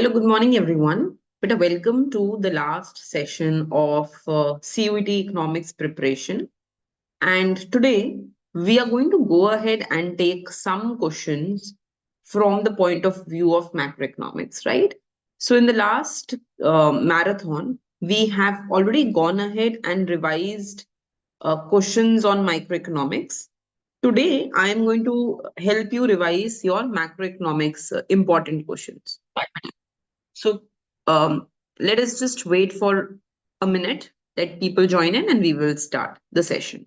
Hello, good morning, everyone. Welcome to the last session of CUET Economics preparation. And today we are going to go ahead and take some questions from the point of view of macroeconomics, right? So, in the last marathon, we have already gone ahead and revised questions on microeconomics. Today, I am going to help you revise your macroeconomics important questions. So let us just wait for a minute, let people join in, and we will start the session.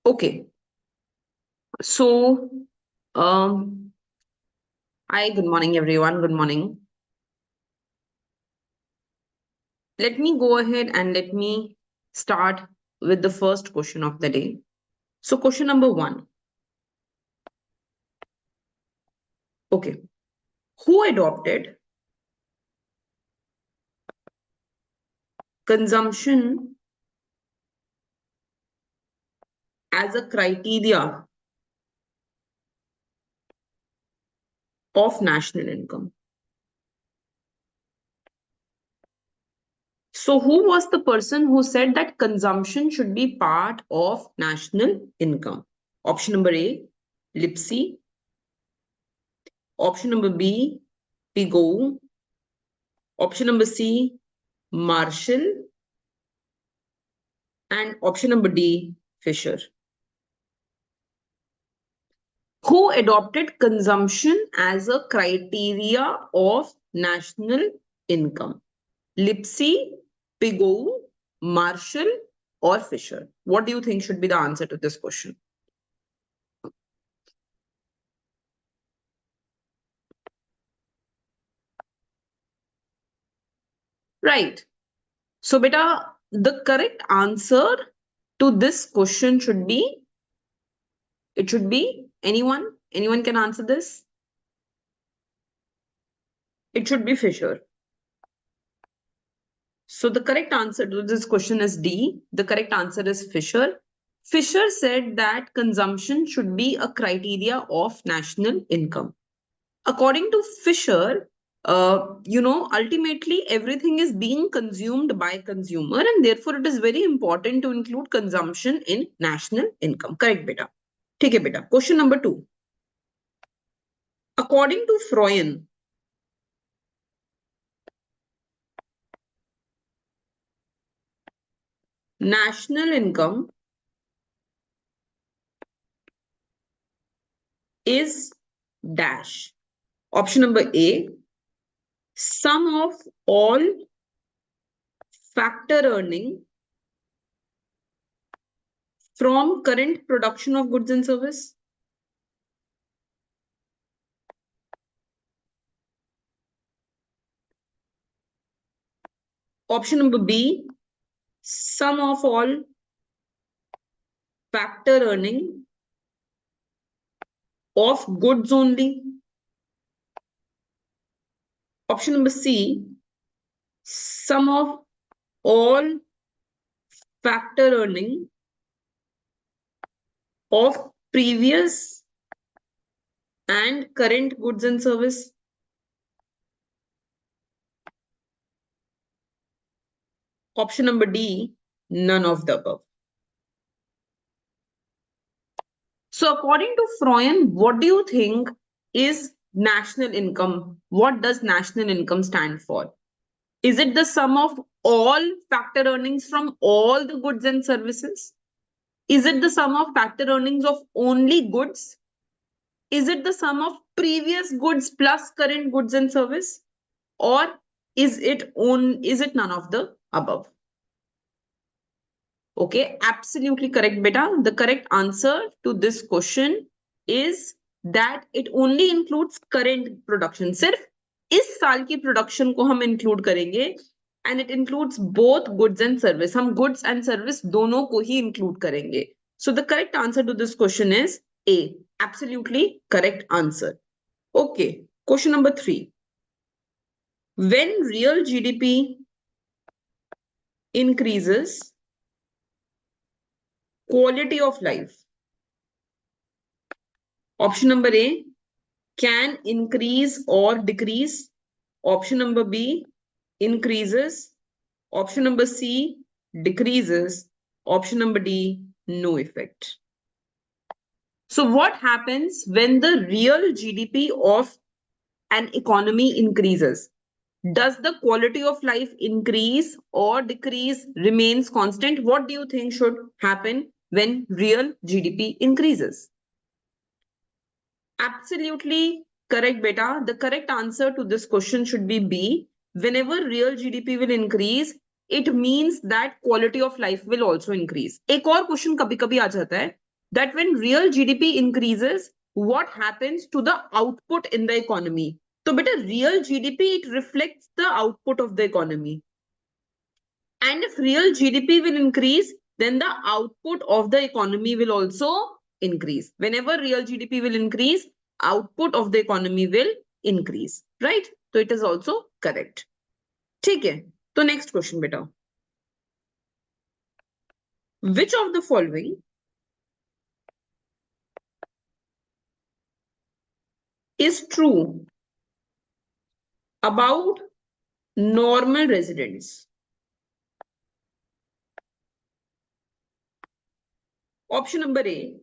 Okay. So, hi, good morning, everyone. Good morning. Let me go ahead and let me start with the first question of the day. So, question number 1. Okay. Who adopted consumption as a criteria of national income? So, who was the person who said that consumption should be part of national income? Option number A, Lipsy. Option number B, Pigou. Option number C, Marshall. And option number D, Fisher. Who adopted consumption as a criteria of national income? Lipsy, Pigou, Marshall, or Fisher? What do you think should be the answer to this question? Right. So, beta, the correct answer to this question should be, it should be anyone? Anyone can answer this? It should be Fisher. So, the correct answer to this question is D. The correct answer is Fisher. Fisher said that consumption should be a criteria of national income. According to Fisher, ultimately everything is being consumed by consumer, and therefore it is very important to include consumption in national income. Correct, beta. ठीक है beta. Question number 2. According to Freud, national income is dash. Option number A, sum of all factor earning from current production of goods and service. Option number B, sum of all factor earning of goods only. Option number C, sum of all factor earning of previous and current goods and service. Option number D, none of the above. So according to Freud, what do you think is national income? What does national income stand for? Is it the sum of all factor earnings from all the goods and services? Is it the sum of factor earnings of only goods? Is it the sum of previous goods plus current goods and service? Or is it none of the above? Okay, absolutely correct, beta. The correct answer to this question is that it only includes current production. सिर्फ इस साल की production को हम include करेंगे, and it includes both goods and service. हम goods and service दोनों को ही include करेंगे. So the correct answer to this question is A. Absolutely correct answer. Okay, question number 3. When real GDP increases quality of life. Option number A, can increase or decrease. Option number B, increases. Option number C, decreases. Option number D, no effect. So what happens when the real GDP of an economy increases? Does the quality of life increase or decrease, remains constant? What do you think should happen when real GDP increases? Absolutely correct, beta. The correct answer to this question should be B. Whenever real GDP will increase, it means that quality of life will also increase. एक और question कभी कभी आ जाता है that when real GDP increases, what happens to the output in the economy? तो बेटा real GDP it reflects the output of the economy. And if real GDP will increase, then the output of the economy will also increase. Whenever real GDP will increase, output of the economy will increase. Right? So it is also correct. ठीक है. तो next question बेटा. Which of the following is true about normal residents? Option number A,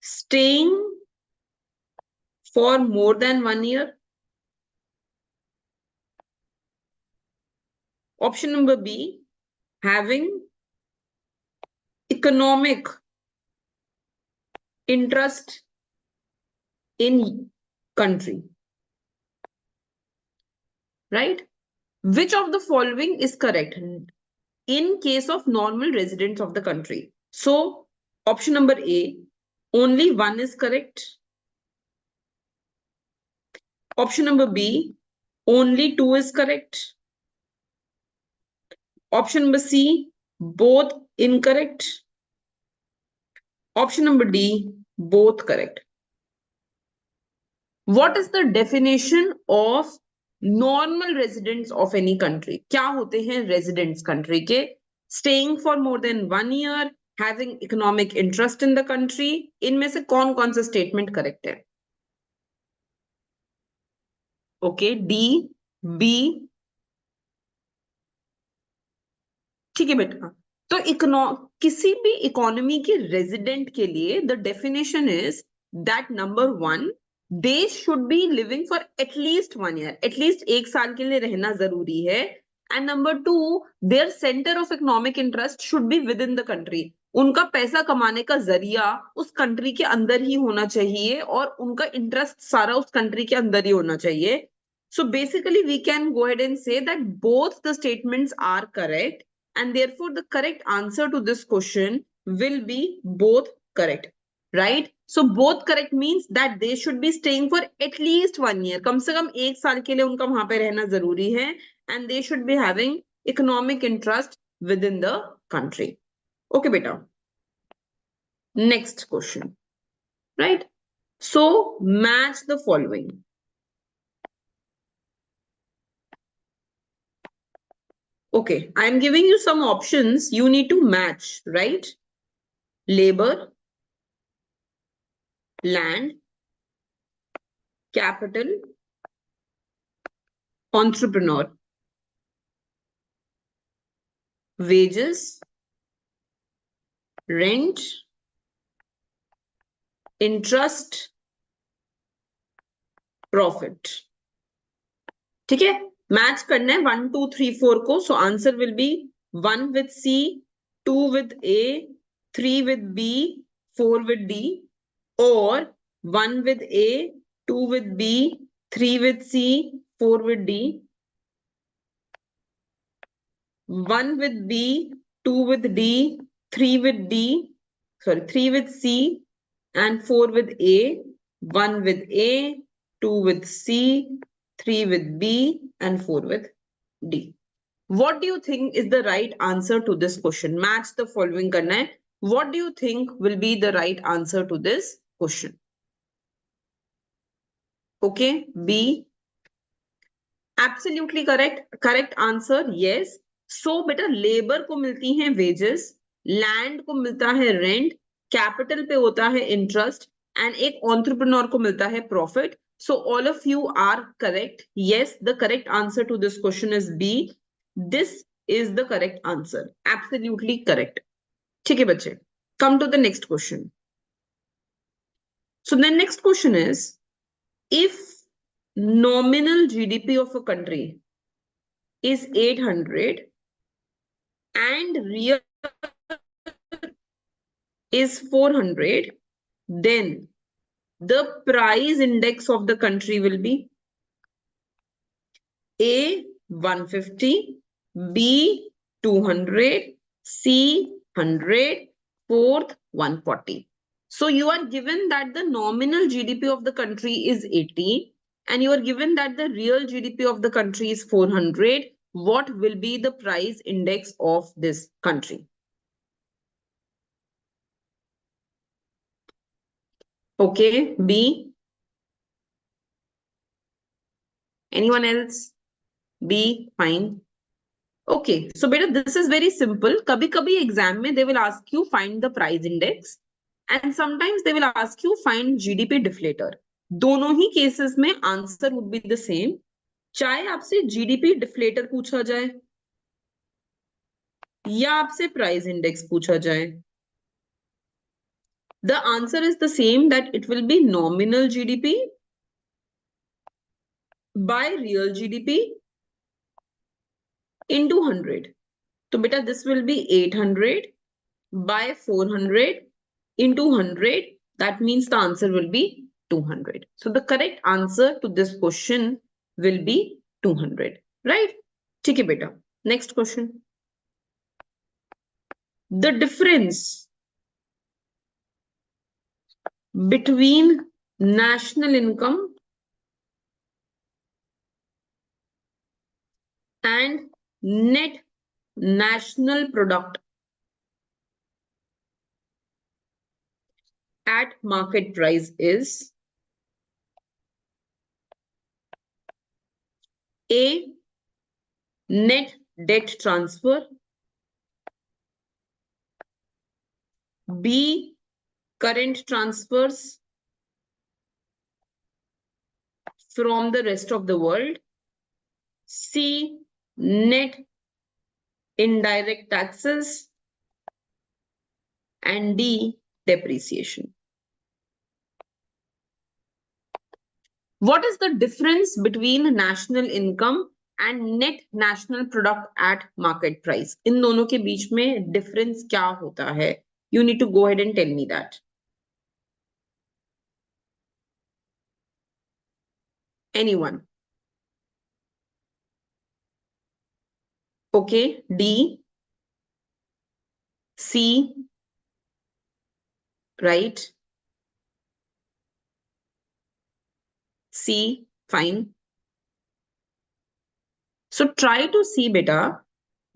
staying for more than 1 year. Option number B, having economic interest in country. Right? Which of the following is correct in case of normal residents of the country? So, option number A, only one is correct. Option number B, only two is correct. Option number C, both incorrect. Option number D, both correct. What is the definition of normal residents of any country? क्या होते हैं residents country के? Staying for more than 1 year, having economic interest in the country. इनमें से कौन कौन सा statement correct है? Okay, D, B. ठीक है बेटा. तो किसी भी इकोनॉमी के रेजिडेंट के लिए the definition is that number 1, they should be living for at least 1 year. At least 1 साल के लिए रहना जरूरी है. And number 2, their centre of economic interest should be with the country. उनका पैसा कमाने का जरिया उस कंट्री के अंदर ही होना चाहिए और उनका इंटरेस्ट सारा उस कंट्री के अंदर ही होना चाहिए. So basically we can go ahead and say that both the statements are correct. And therefore, the correct answer to this question will be both correct, right? So both correct means that they should be staying for at least 1 year. कम से कम 1 साल के लिए उनका वहां पे रहना जरूरी है. And they should be having economic interest within the country. Okay, beta. Next question, right? So match the following. Okay, I am giving you some options. You need to match, right? Labor, land, capital, entrepreneur. Wages, rent, interest, profit. ठीक है, match करना है 1 2 3 4 को. So answer will B 1 with C, 2 with A, 3 with B, 4 with D, or 1 with A, 2 with B, 3 with C, 4 with D, 1 with B, 2 with D, 3 with D, 3 with C, and 4 with A, 1 with A, 2 with C, 3 with B, and 4 with D. What do you think is the right answer to this question? Match the following करना है. What do you think will be the right answer to this question? Okay, B. Absolutely correct. Correct answer, yes. सो बेटा labour को मिलती हैं wages, land को मिलता है rent, capital पे होता है इंटरेस्ट, एंड एक एंटरप्रेन्योर को मिलता है profit. So all of you are correct. Yes, the correct answer to this question is B. This is the correct answer. Absolutely correct. ठीक है बच्चे. Come to the next question. So the next question is, if nominal GDP of a country is 800 and real is 400, then the price index of the country will be A 150, B 200, C 100, fourth 140. So you are given that the nominal GDP of the country is 80 and you are given that the real GDP of the country is 400. What will be the price index of this country? Okay, B. Anyone else? B, fine. Okay, so beta, this is very simple. Kabhi kabhi exam mein they will ask you find the price index and sometimes they will ask you find GDP deflator. दोनों ही cases में answer would be the same. चाहे आपसे GDP deflator पूछा जाए या आपसे price index पूछा जाए, the answer is the same, that it will be nominal GDP by real GDP into 100. So beta, this will be 800 by 400 into 100. That means the answer will be 200. So the correct answer to this question will be 200. Right? ठीक है बेटा. Next question. The difference between national income and net national product at market price is A, net debt transfer, B, current transfers from the rest of the world, C, net indirect taxes, and D, depreciation. What is the difference between national income and net national product at market price? इन दोनों के बीच में difference क्या होता है? You need to go ahead and tell me that. Anyone? Okay, D, C, right? C, fine. So try to see बेटा,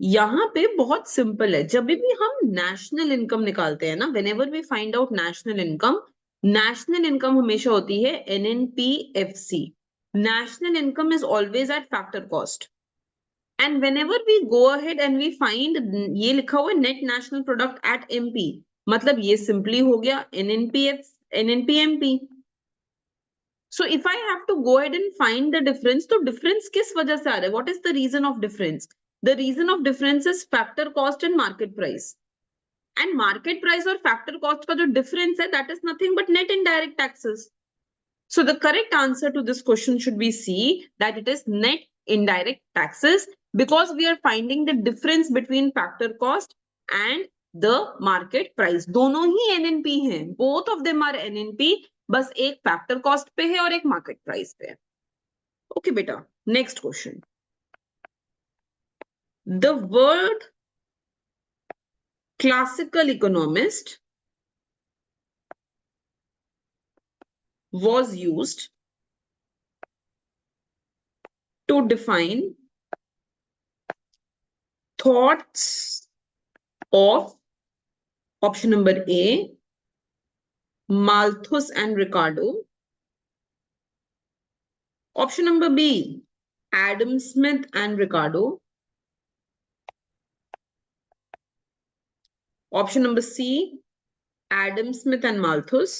यहाँ पे बहुत सिंपल है. जब भी हम नेशनल इनकम निकालते हैं ना, whenever we find out national income हमेशा होती है NNPFC. National income is always at factor cost. And whenever we go ahead and we find ये लिखा हुआ है net national product at MP, मतलब ये simply हो गया NNPMP. So if I have to go ahead and find the difference, तो difference किस वजह से आ रहा है? What is the reason of difference? The reason of difference is factor cost and market price. And market price और factor cost का जो difference है, that is nothing but net indirect taxes. So the correct answer to this question should be C, that it is net indirect taxes, because we are finding the difference between factor cost and the market price. दोनों ही NNP हैं. Both of them are NNP. बस एक factor cost पे है और एक market price पे है. Okay बेटा, next question. The word classical economist was used to define thoughts of option number A, Malthus and Ricardo. Option number B, Adam Smith and Ricardo. Option number C, Adam Smith and Malthus.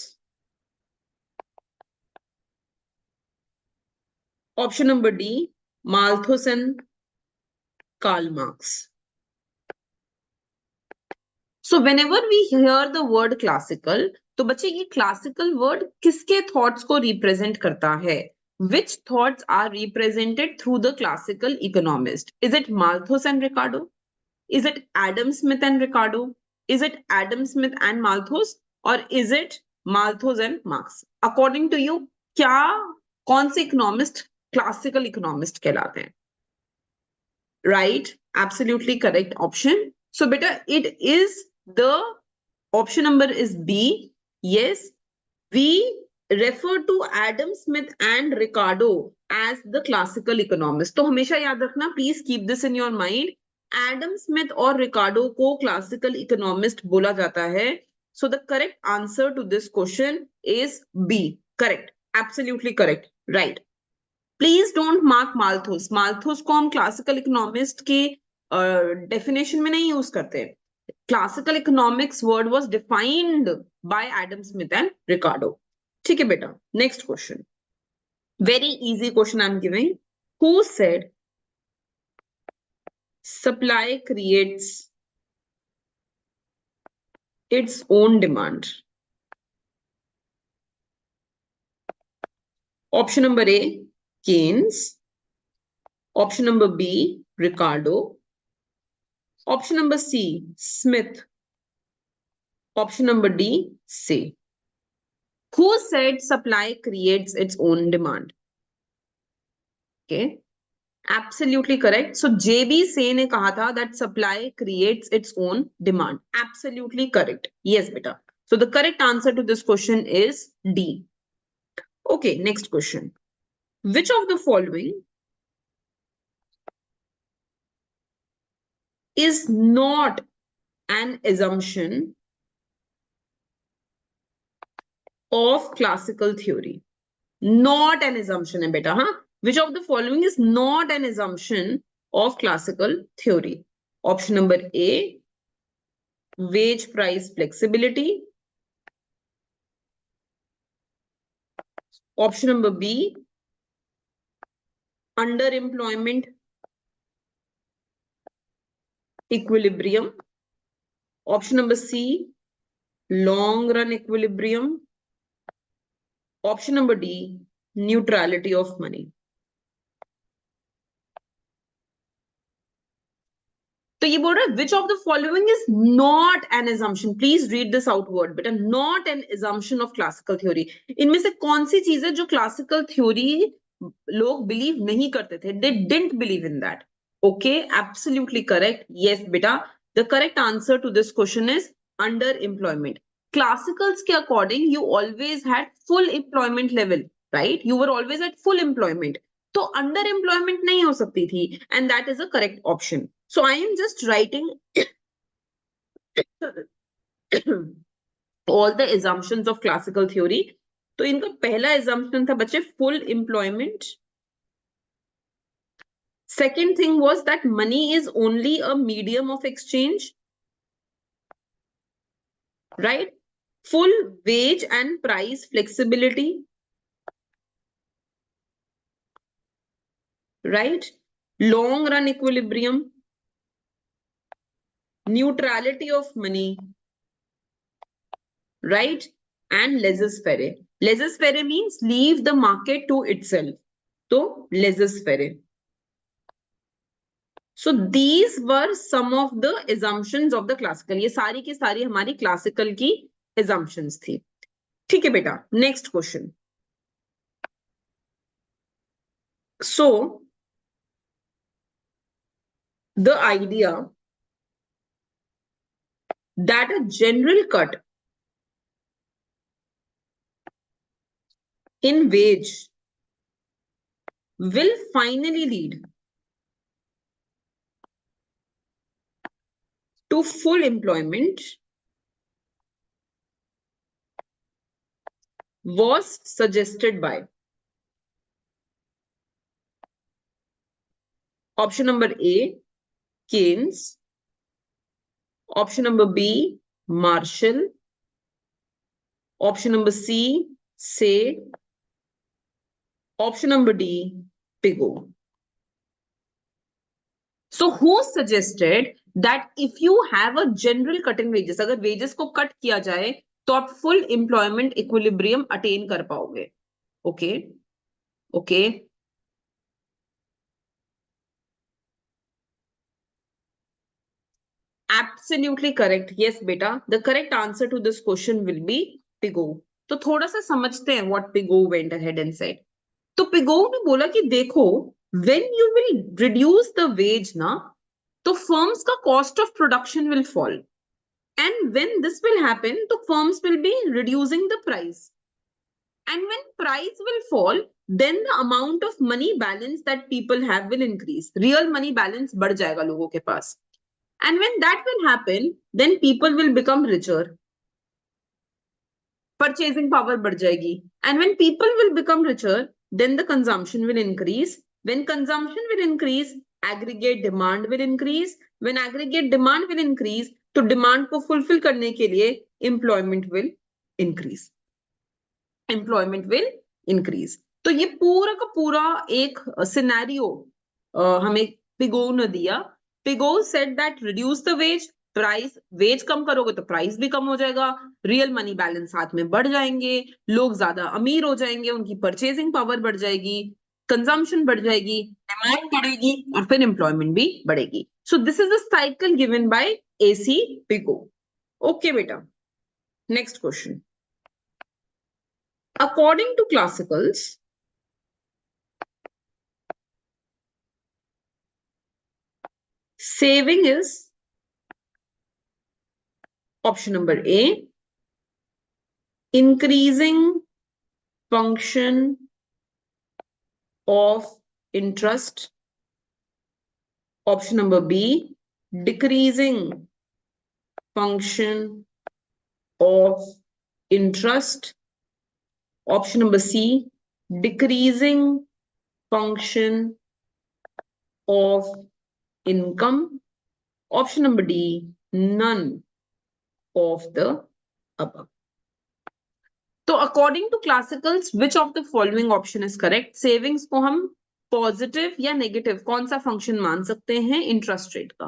Option number D, Malthus and Karl Marx. So whenever we hear the word classical, तो बच्चे ये classical word किसके thoughts को represent करता है? Which thoughts are represented through the classical economist? Is it Malthus and Ricardo? Is it Adam Smith and Ricardo? Is it Adam Smith and Malthus? Or is it Malthus and Marx? According to you, क्या कौन से economist classical economist कहलाते हैं? Right? Absolutely correct option. So beta, it is the option number is B. Yes, we refer to Adam Smith and Ricardo as the classical economists. तो हमेशा याद रखना, please keep this in your mind. Adam Smith और Ricardo को classical economist बोला जाता है. So the correct answer to this question is B. Correct. Absolutely correct. Right. Please don't mark Malthus. Malthus को हम क्लासिकल इकोनॉमिस्ट की definition में नहीं यूज करते. Classical economics word was defined by Adam Smith and रिकार्डो. ठीक है बेटा, next question. Very easy question I am giving. Who said supply creates its own demand? Option number A, Keynes. Option number B, Ricardo. Option number C, Smith. Option number D, Say. Who said supply creates its own demand? Okay, absolutely correct. So JB Say ने कहा था that supply creates its own demand. Absolutely correct. Yes, beta. So the correct answer to this question is D. Okay, next question. Which of the following is not an assumption of classical theory? Not an assumption है बेटा. हाँ, which of the following is not an assumption of classical theory? Option number A, wage price flexibility. Option number B, underemployment equilibrium. Option number C, long run equilibrium. Option number D, neutrality of money. तो ये बोल रहा है which of the following is not an assumption. Please read this out word बेटा. Not an assumption of classical theory. इनमें से कौन सी चीज है जो classical theory लोग believe नहीं करते थे? They didn't believe in that. Okay, absolutely correct. Yes बेटा, the correct answer to this question is underemployment. Classicals के according you always had full employment level, right? You were always at full employment. तो underemployment नहीं हो सकती थी, and that is a correct option. So I am just writing all the assumptions of classical theory. तो इनका पहला assumption था बच्चे full employment. Second thing was that money is only a medium of exchange, right? Full wage and price flexibility, right? Long run equilibrium, neutrality of money, right? And laissez-faire. Laissez-faire means leave the market to itself. So laissez-faire. So these were some of the assumptions of the classical. ये सारी की सारी हमारी classical की assumptions थी. ठीक है बेटा, next question. So the idea that a general cut in wage will finally lead to full employment was suggested by option number A, Keynes. Option number B, Marshall. Option number C, Say. Option number D, Pigou. So who suggested that if you have a general cut in wages, अगर wages को cut किया जाए तो आप full employment equilibrium attain कर पाओगे? Okay, okay. Absolutely correct. Yes, beta. The correct answer to this question will be Pigou. तो थोड़ा सा समझते हैं what Pigou went ahead and said. तो Pigou ने बोला कि देखो, when you will reduce the wage ना, तो firms का cost of production will fall. And when this will happen, the firms will be reducing the price. And when price will fall, then the amount of money balance that people have will increase. Real money balance बढ़ जाएगा लोगों के पास. And when that will happen, then people will become richer. Purchasing power बढ़ जाएगी. And when people will become richer, then the consumption will increase. When consumption will increase, aggregate demand will increase. When aggregate demand will increase, तो demand को fulfill करने के लिए employment will increase. Employment will increase. तो ये पूरा का पूरा एक scenario हमें पिगो ने दिया. Pigou said that reduce the wage, price wage कम करोगे तो प्राइस भी कम हो जाएगा, रियल मनी बैलेंस साथ में बढ़ जाएंगे, लोग ज्यादा अमीर हो जाएंगे, उनकी परचेजिंग पावर बढ़ जाएगी, कंजम्पशन बढ़ जाएगी, डिमांड बढ़ेगी और फिर एम्प्लॉयमेंट भी बढ़ेगी. So this is the cycle given by A C Pigou. Okay बेटा, next question. According to classicals, saving is option number A, increasing function of interest. Option number B, decreasing function of interest. Option number C, decreasing function of income. Option number D, none of the above. तो according to classicals which of the following option is correct? Savings को हम positive या negative कौन सा function मान सकते हैं interest rate का?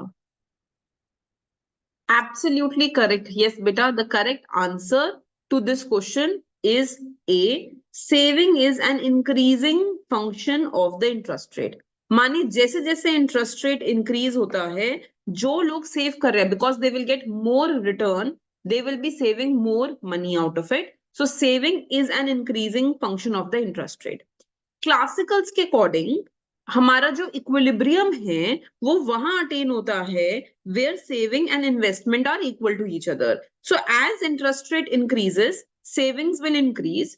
Absolutely correct. यस बेटा, the correct answer to this question is A, saving is an increasing function of the interest rate. मानिए जैसे जैसे इंटरेस्ट रेट इंक्रीज होता है, जो लोग सेव कर रहे हैं, because they will get more return, they will be saving more money out of it. So saving is an increasing function of the interest rate. Classicals के according हमारा जो equilibrium है वो वहां attain होता है where saving and investment are equal to each other. So as interest rate increases, savings will increase.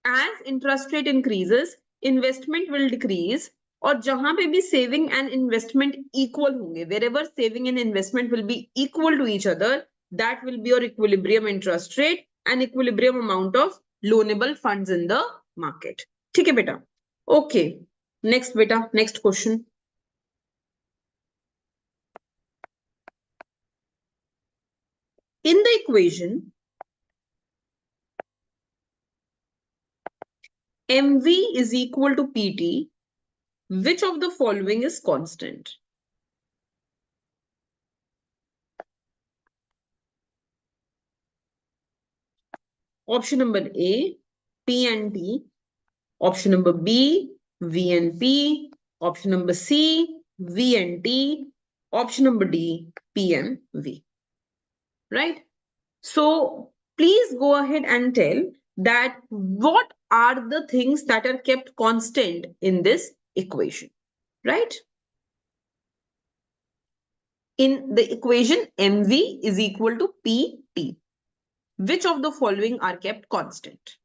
As interest rate increases, investment will decrease. और जहां पे भी saving and investment equal होंगे, wherever saving and investment will be equal to each other, that will be your equilibrium interest rate and equilibrium amount of loanable funds in the market. ठीक है बेटा? Okay, next बेटा, next question. In the equation, MV is equal to PT, which of the following is constant? Option number A, P and T. Option number B, V and P. Option number C, V and T. Option number D, P and V. Right? So please go ahead and tell that what are the things that are kept constant in this equation, right? In the equation, MV is equal to PT. Which of the following are kept constant?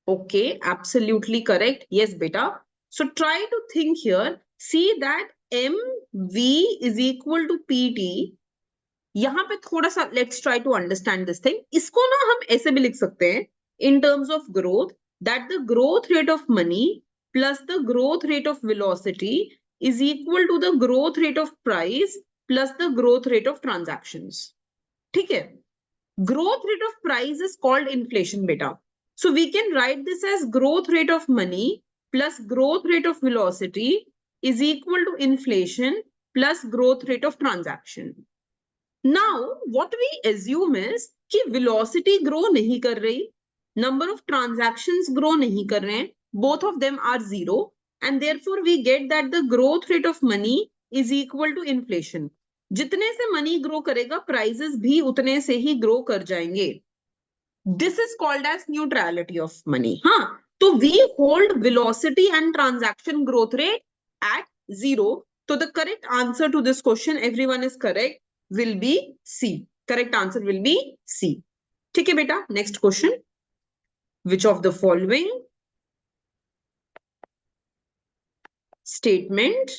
Okay, absolutely correct. Yes, beta. So try to think here. See that MV is equal to PT. यहाँ पे थोड़ा सा let's try to understand this thing. इसको ना हम ऐसे भी लिख सकते हैं in terms of growth, that the growth rate of money plus the growth rate of velocity is equal to the growth rate of price plus the growth rate of transactions. ठीक है. Growth rate of price is called inflation, beta. So we can write this as growth rate of money plus growth rate of velocity is equal to inflation plus growth rate of transaction. Now what we assume is कि velocity grow नहीं कर रही, number of transactions grow नहीं कर रहे हैं, both of them are zero, and therefore we get that the growth rate of money is equal to inflation. जितने से मनी ग्रो करेगा प्राइसेस भी उतने से ही ग्रो कर जाएंगे. This is called as neutrality of money. हाँ, तो we hold velocity and transaction growth rate at zero. तो the correct answer to this question, everyone is correct, will be C. Correct answer will be C. ठीक है बेटा, next question. Which of the following statement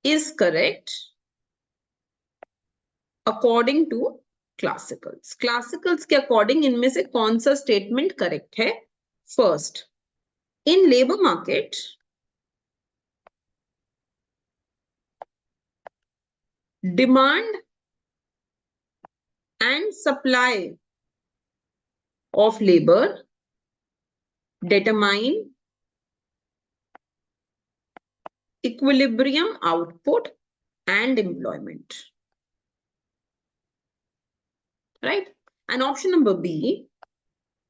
is correct according to classicals. Classicals के according इनमें से कौन सा statement correct है? First, in labour market demand and supply of labour determine equilibrium output and employment. Right? And option number B,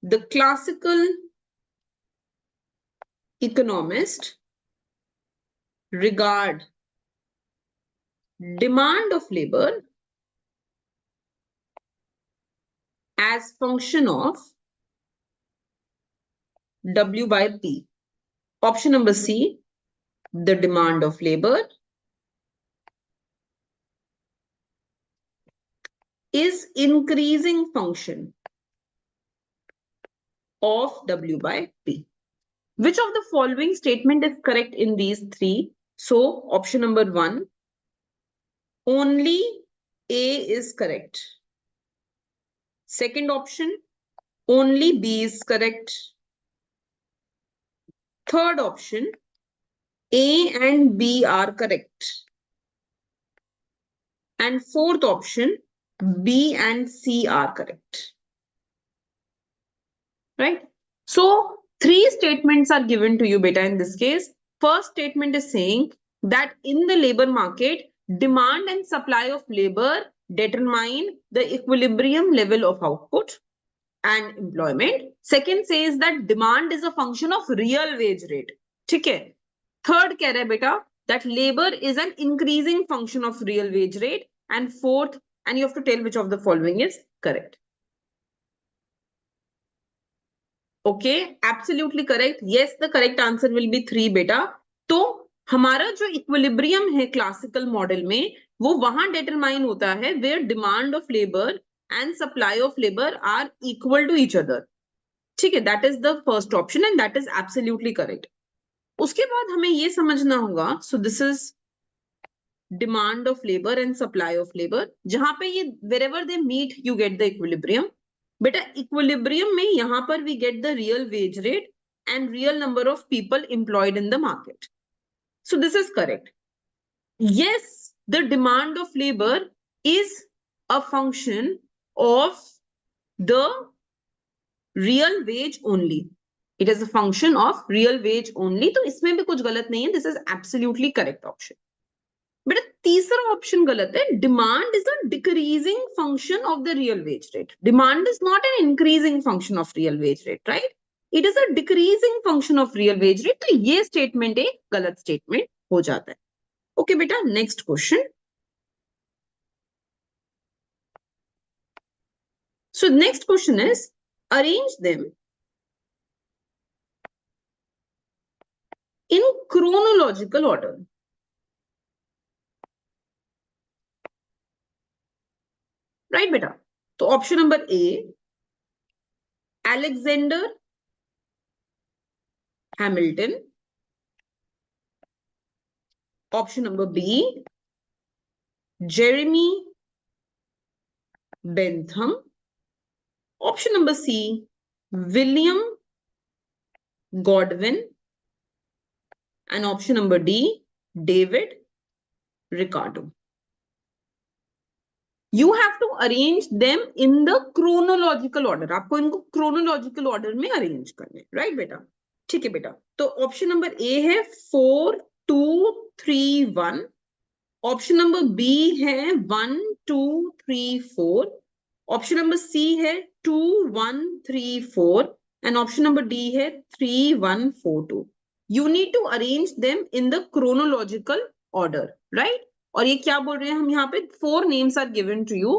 the classical economist regard demand of labor as function of W by P. Option number C, the demand of labor is increasing function of W by P. Which of the following statement is correct in these three? So option number 1, only A is correct. Second option, only B is correct. Third option, A and B are correct. And fourth option, B and C are correct. Right? So three statements are given to you, beta, in this case. First statement is saying that in the labor market, demand and supply of labor determine the equilibrium level of output and employment. Second says that demand is a function of real wage rate. ठीक है. Third कह रहा है बेटा that labor is an increasing function of real wage rate. And fourth, and you have to tell which of the following is correct. Okay, absolutely correct. Yes, the correct answer will be 3 बेटा. तो हमारा जो equilibrium है classical model में, वो वहां determine होता है where demand of labour and supply of labour are equal to each other. ठीक है, that is the first option and that is absolutely correct. उसके बाद हमें ये समझना होगा, so this is demand of labour and supply of labour, जहां पे ये wherever they meet you get the equilibrium. बेटा इक्विलिब्रियम में यहां पर we get the real wage rate and real number of people employed in the market. So this is correct. Yes, the demand of labor is a function of the real wage only. It is a function of real wage only. तो इसमें भी कुछ गलत नहीं है. This is absolutely correct option. बेटा तीसरा option गलत है. Demand is a decreasing function of the real wage rate. Demand is not an increasing function of real wage rate, right? It is a decreasing function of real wage rate. तो ये statement एक गलत statement हो जाता है. Okay, beta, next question. So next question is, arrange them in chronological order. Right, beta? So option number A, Alexander Hamilton. Option number B, Jeremy Bentham. Option number C, William Godwin. And option number D, David Ricardo. You have to arrange them in the chronological order. आपको इनको chronological order में arrange करने हैं, right बेटा? ठीक है बेटा. तो option number A है 4, 2, 3, 1. Option number B है 1, 2, 3, 4. Option number C है 2, 1, 3, 4. And option number D है 3, 1, 4, 2. You need to arrange them in the chronological order, right? और ये क्या बोल रहे हैं हम यहाँ पे 4 names are given to you.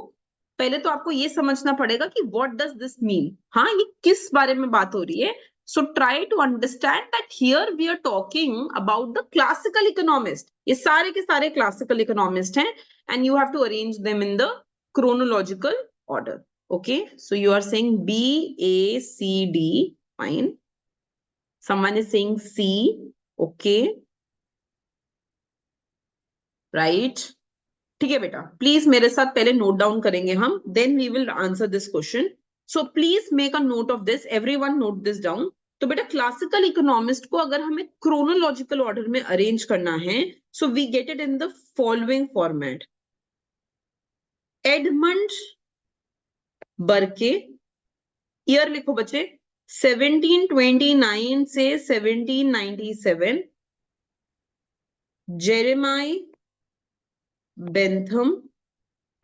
पहले तो आपको ये समझना पड़ेगा कि what does this mean? हाँ, ये किस बारे में बात हो रही है? So try to understand that here we are talking about the classical economist. ये सारे के सारे classical economist हैं and you have to arrange them in the chronological order. Okay, so you are saying B, A, C, D. Fine. Someone is saying C. Okay. Right. ठीक है बेटा, please मेरे साथ पहले नोट डाउन करेंगे हम, then we will answer this question. So please make a note of this, everyone note this down. तो बेटा क्लासिकल इकोनॉमिस्ट को अगर हमें क्रोनोलॉजिकल ऑर्डर में अरेंज करना है, so we get it in the following format. Edmund Burke, year लिखो बच्चे 1729 से 1797. जेरेमाई बेंथम,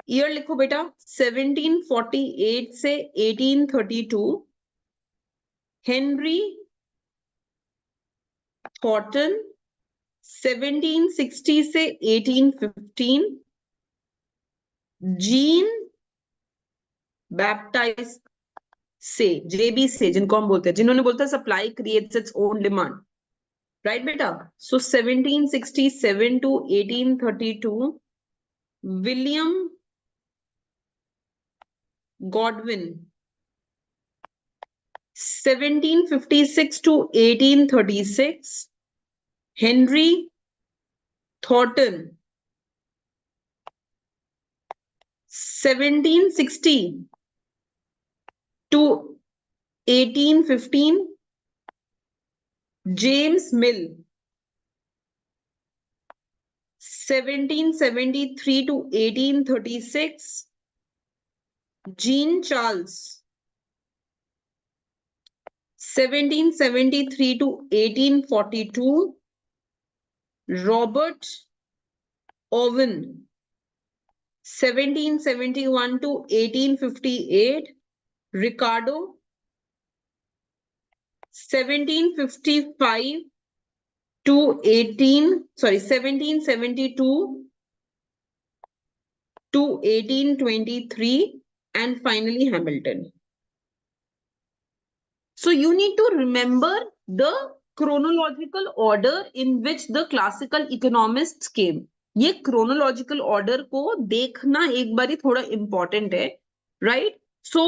ईयर लिखो बेटा 1748 से 1832. हेनरी थॉर्टन 1760 से 1815. जीन बैप्टाइज से, जेबी से, जिनको हम बोलते हैं, जिन्होंने बोलते हैं supply creates its own demand, right बेटा? सो 1767 to 1832. William Godwin 1756 to 1836. Henry Thornton 1760 to 1815. James Mill 1773 to 1836. Jean Charles 1773 to 1842. Robert Owen 1771 to 1858. Ricardo 1755 to 1772 to 1823. And finally Hamilton. So you need to remember the chronological order in which the classical economists came. ये chronological order को देखना एक बारी थोड़ा important है, right? So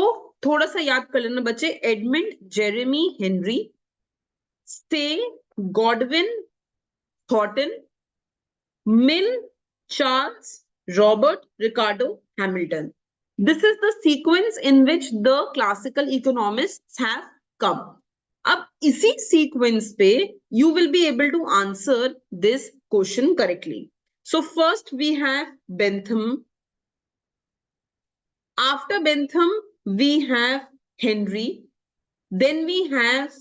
थोड़ा सा याद कर लेना बच्चे. एडमंड जेरेमी हेनरी, से Godwin Thornton, mill Charles, Robert, Ricardo, Hamilton. This is the sequence in which the classical economists have come. अब इसी sequence पे you will be able to answer this question correctly. So first we have Bentham. After Bentham we have Henry. Then we have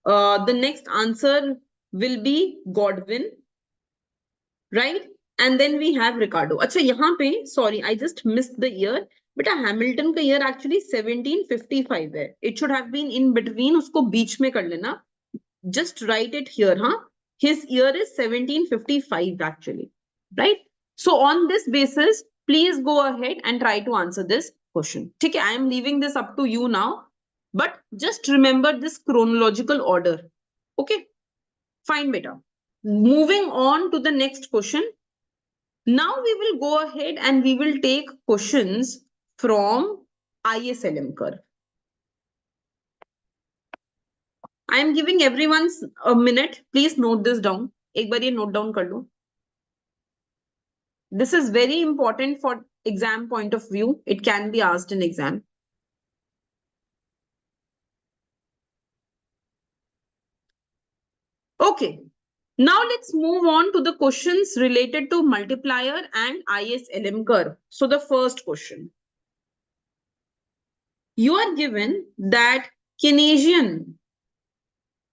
the next answer will be Godwin, right? And then we have Ricardo. अच्छा यहाँ पे sorry I just missed the year. बेटा Hamilton का year actually 1755 है. It should have been in between, उसको बीच में कर लेना. Just write it here. हाँ, his year is 1755 actually, right? So on this basis please go ahead and try to answer this question. ठीक है, I am leaving this up to you now, but just remember this chronological order. Okay, fine बेटा. Moving on to the next question. Now we will go ahead and we will take questions from ISLM curve. I am giving everyone a minute. Please note this down. एक बार ये note down कर लो. This is very important for exam point of view. It can be asked in exam. Okay. Now let's move on to the questions related to multiplier and ISLM curve. So the first question. you are given that Keynesian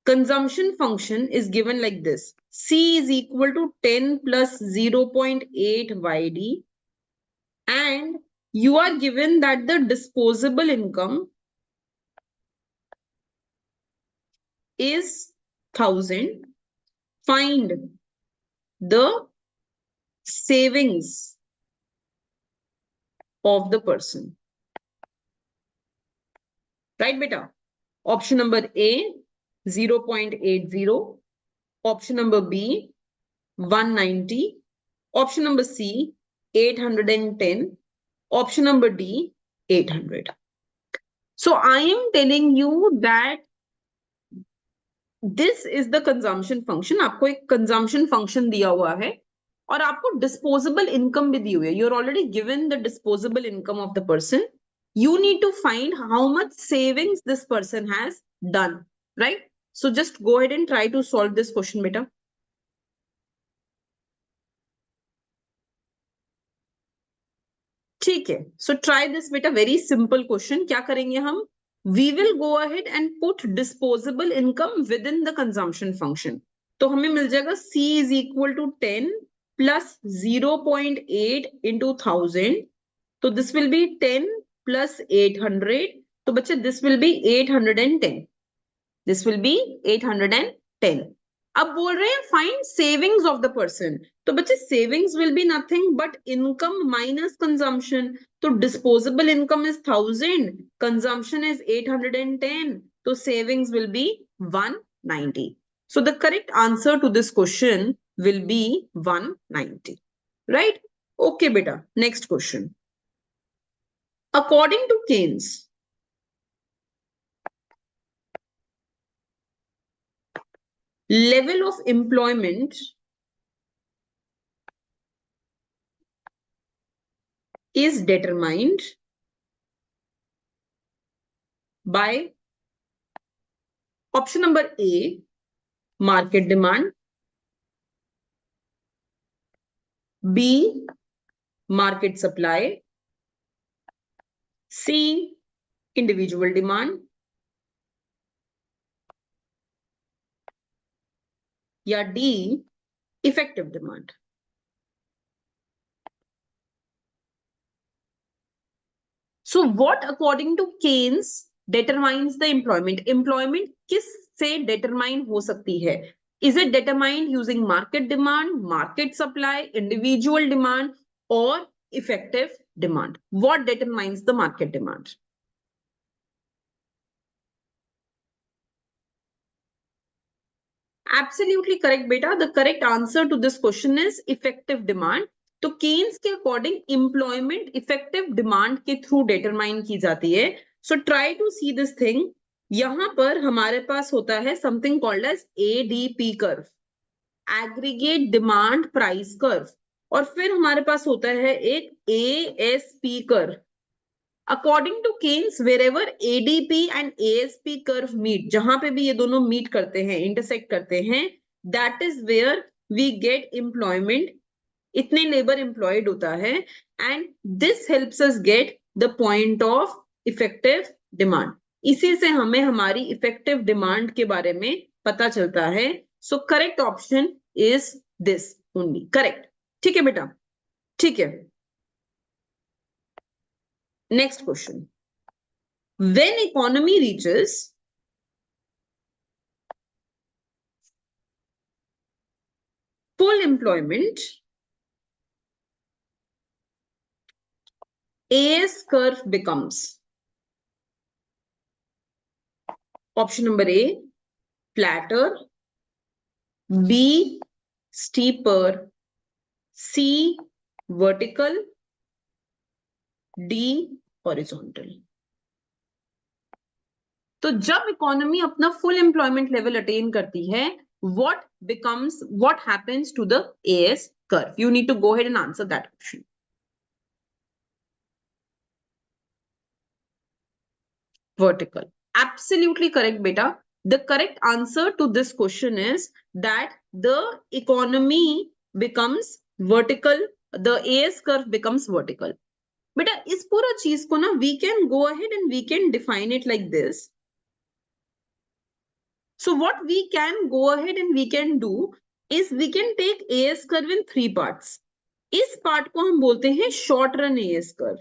consumption function is given like this. C is equal to 10 plus 0.8 YD, and you are given that the disposable income is 1000. Find the savings of the person. Right, beta? Option number A, 0.80. Option number B, 190. Option number C, 810. Option number D, 800. So I am telling you that this is the consumption function. आपको एक consumption function दिया हुआ है और आपको disposable income भी दी हुई है. You're already given the disposable income of the person. You need to find how much savings this person has done, right? So just go ahead and try to solve this question, beta. ठीक है. So try this, beta. Very simple question. क्या करेंगे हम? We will go ahead and put disposable income within the consumption function. तो हमें मिल जाएगा C is equal to 10 plus 0.8 into 1000. तो this will be 10 plus 800. तो बच्चे this will be 810. This will be 810. अब बोल रहे हैं find savings of the person. तो बच्चे savings will be nothing but income minus consumption. तो disposable income is 1000, consumption is 810, तो savings will be 190. So the correct answer to this question will be 190. Right? Okay, beta. Next question. According to Keynes, level of employment is determined by option number A, market demand, B, market supply, C, individual demand, या D, effective demand. So what according to Keynes determines the employment? Employment किस से determine हो सकती है? Is it determined using market demand, market supply, individual demand, or effective demand? What determines the market demand? Absolutely correct, beta. The correct answer to this question is effective demand. तो Keynes के according employment effective demand के through determine की जाती है. So try to see this thing. यहां पर हमारे पास होता है something called as ADP curve, aggregate demand price curve, और फिर हमारे पास होता है एक ASP curve. According to Keynes, wherever ADP and ASP curve meet, जहां पे भी ये दोनों मीट करते हैं, इंटरसेक्ट करते हैं, that is where we get employment. इतने लेबर एम्प्लॉयड होता है, and this helps us get the point of effective demand. इसी से हमें हमारी इफेक्टिव डिमांड के बारे में पता चलता है. So correct option is this only. Correct. ठीक है बेटा. ठीक है. Next question. When economy reaches full employment, AS curve becomes option number A, flatter, B, steeper, C, vertical, D, horizontal. तो जब इकोनॉमी अपना फुल एम्प्लॉयमेंट लेवल अटेन करती है, what happens to the AS curve? You need to go ahead and answer that question. Vertical. Absolutely correct, beta. The correct answer to this question is that the economy becomes vertical, the AS curve becomes vertical. बेटा इस पूरा चीज को ना we can go ahead and we can define it like this. So what we can go ahead and we can do is we can take AS curve in three parts. इस part को हम बोलते हैं short run AS curve.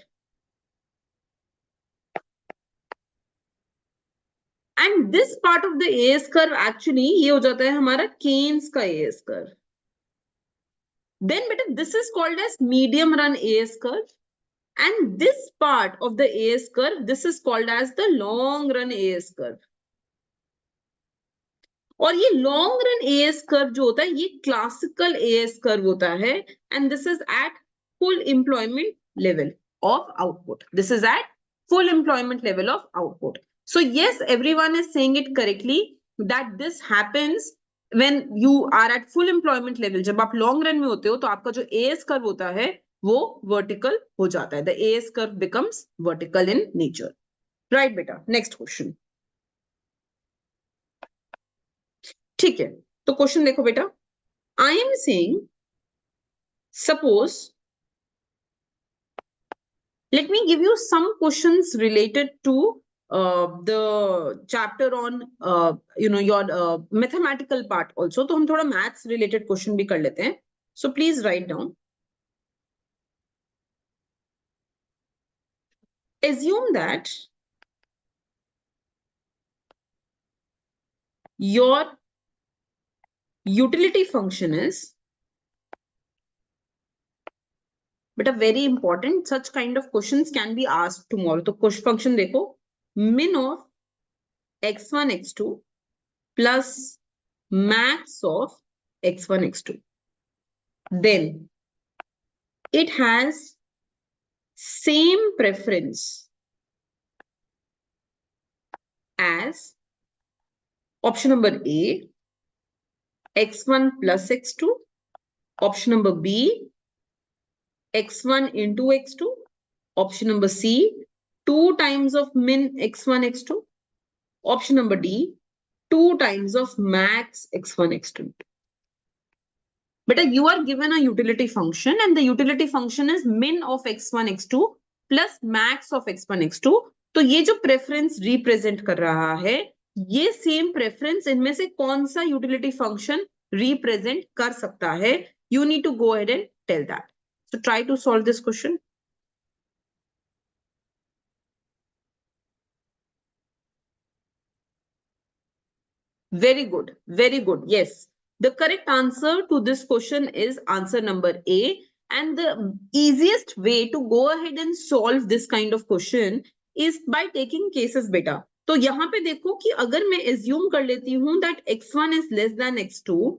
And this part of the AS curve actually ये हो जाता है हमारा केन्स का AS कर्व. देन बेटा this is called as medium run AS curve. And this part of the AS curve, this is called as the long run AS curve. और ये long run as curve जो होता है ये classical as curve होता है. And this is at full employment level of output. This is at full employment level of output. So yes, everyone is saying it correctly that this happens when you are at full employment level. जब आप long run में होते हो तो आपका जो as curve होता है वो वर्टिकल हो जाता है. The as curve becomes vertical in nature. Right बेटा, नेक्स्ट क्वेश्चन. ठीक है, तो क्वेश्चन देखो बेटा. I am saying suppose let me give you some questions related to the chapter on your mathematical part also. तो हम थोड़ा maths related question भी कर लेते हैं. So please write down. Assume that your utility function is, but a very important such kind of questions can be asked tomorrow. तो question function देखो, min of x1 x2 plus max of x1 x2. Then it has same preference as option number A, x1 plus x2, option number B, x1 into x2, option number C, 2 times of min x1 x2, option number D, 2 times of max x1 x2. But you are given a utility function and the utility function is min of x1 x2 plus max of x1 x2. तो ये जो preference represent कर रहा है ये same preference इनमें से कौन सा यूटिलिटी फंक्शन रिप्रेजेंट कर सकता है? You need to go ahead and tell that. So try to solve this question. Very good, very good. Yes, the correct answer to this question is answer number A. And the easiest way to go ahead and solve this kind of question is by taking cases beta. तो यहाँ पे देखो कि अगर मैं assume कर लेती हूँ that x1 is less than x2,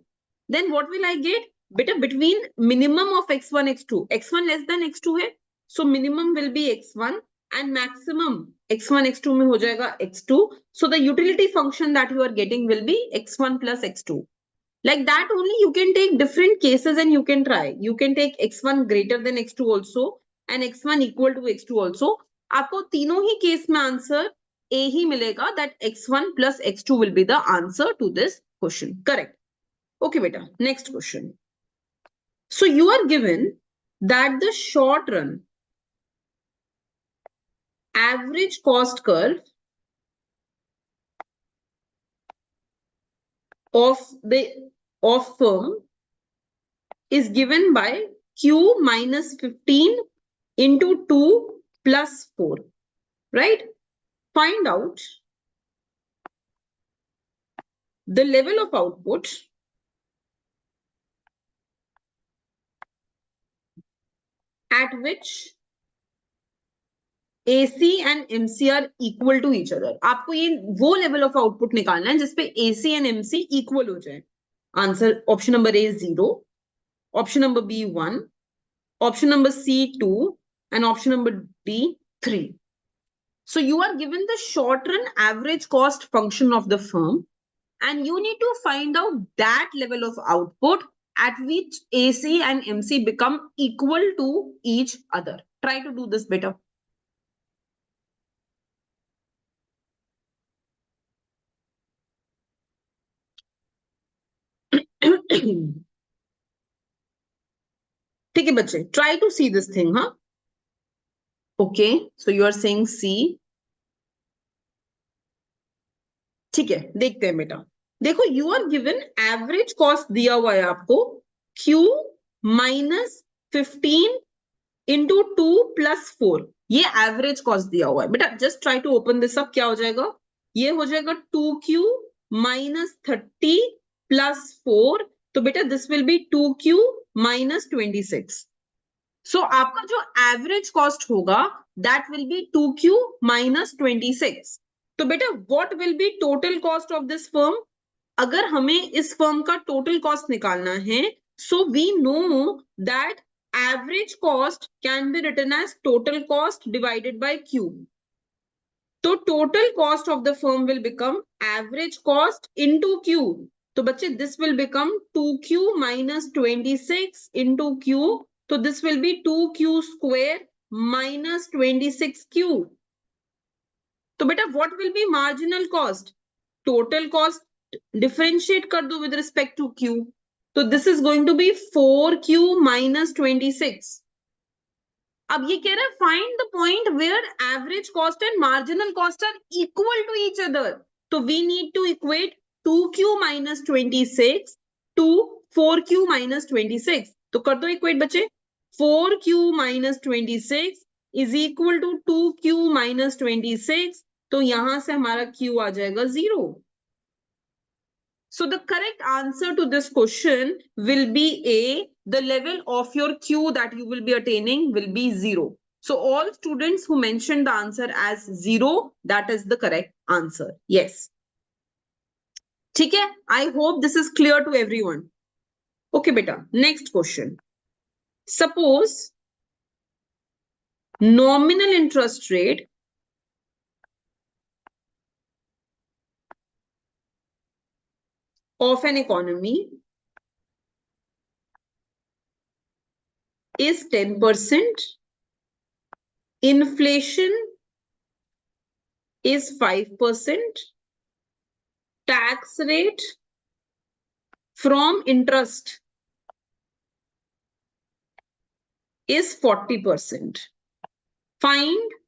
then what will I get? बेटा between minimum of x1 x2, x1 less than x2 है, so minimum will be x1 and maximum x1 x2 में हो जाएगा x2. So the utility function that you are getting will be x1 plus x2. Like that only you can take different cases and you can try. You can take x1 greater than x2 also and x1 equal to x2 also. आपको तीनों ही case में answer A ही मिलेगा, that x1 plus x2 will be the answer to this question. Correct. Okay beta, next question. So you are given that the short run average cost curve of firm is given by q minus 15 into 2 plus 4, right? Find out the level of output at which AC and MC are equal to each other. आपको ये वो level of output निकालना है जिसपे AC and MC equal हो जाए. Answer option number A 0, option number B 1, option number C 2, and option number D 3. So you are given the short run average cost function of the firm and you need to find out that level of output at which AC and MC become equal to each other. Try to do this better. ठीक है बच्चे, try to see this thing, huh? Okay, so you are saying C. ठीक है, देखते हैं बेटा। देखो, you are given average cost दिया हुआ है आपको Q माइनस 15 इंटू 2 + 4, ये एवरेज कॉस्ट दिया हुआ है बेटा। Just try to open this up, क्या हो जाएगा? ये हो जाएगा 2Q माइनस 30 + 4, तो बेटा this will be 2Q minus 26। So आपका जो एवरेज कॉस्ट होगा that will be 2Q minus 26। तो बेटा what will be total cost of this firm? अगर हमें इस फर्म का टोटल कॉस्ट निकालना है, so we know that average cost can be written as total cost divided by Q। तो total cost of the firm will become average cost into Q। तो बच्चे this will become 2Q minus 26 into Q, तो this will be 2Q square minus 26Q। तो बेटा what will be marginal cost? Total cost differentiate कर दो with respect to Q, तो this is going to be 4Q minus 26। अब ये कह रहा है find the point where average cost and marginal cost are equal to each other. तो we need to equate 2Q minus 26 to 4Q minus 26। तो कर दो इक्वेट बच्चे। 4Q minus 26 is equal to 2Q minus 26, तो यहां से हमारा Q आ जाएगा 0। So the correct answer to this question will be A. The level of your Q that you will be attaining will be 0. So all students who mentioned the answer as 0, that is the correct answer. Yes. ठीक है? I hope this is clear to everyone. Okay, beta. Next question. Suppose nominal interest rate of an economy is 10%, inflation is 5%, tax rate from interest is 40%. Find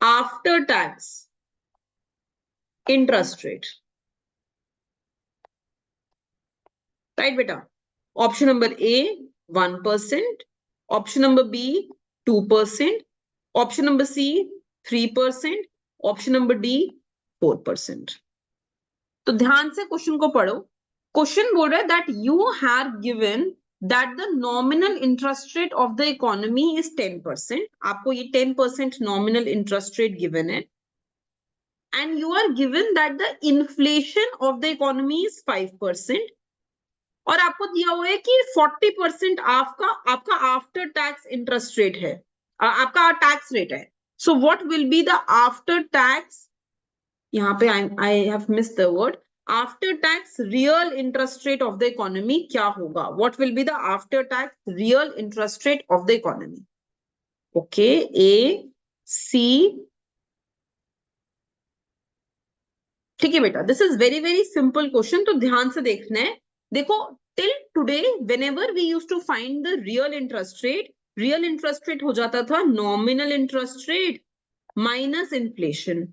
after tax interest rate. Right, beta? Option number A, 1%. Option number B, 2%. Option number C, 3%. Option number D, 4%. तो ध्यान से question को पढ़ो। Question बोल रहा है that you have given that the nominal interest rate of the economy is 10%. आपको ये 10% nominal interest rate given है. And you are given that the inflation of the economy is 5%. और आपको दिया हुआ है कि 40% आपका आफ्टर टैक्स इंटरेस्ट रेट है, आपका टैक्स रेट है. So what will be the after tax? यहाँ पे I have missed the word. After tax real interest rate of the economy क्या होगा? What will be the after tax real interest rate of the economy? Okay, A, C. ठीक है बेटा, this is very very simple question, तो ध्यान से देखना है. देखो, till today whenever we used to find the real interest rate हो जाता था nominal interest rate minus inflation.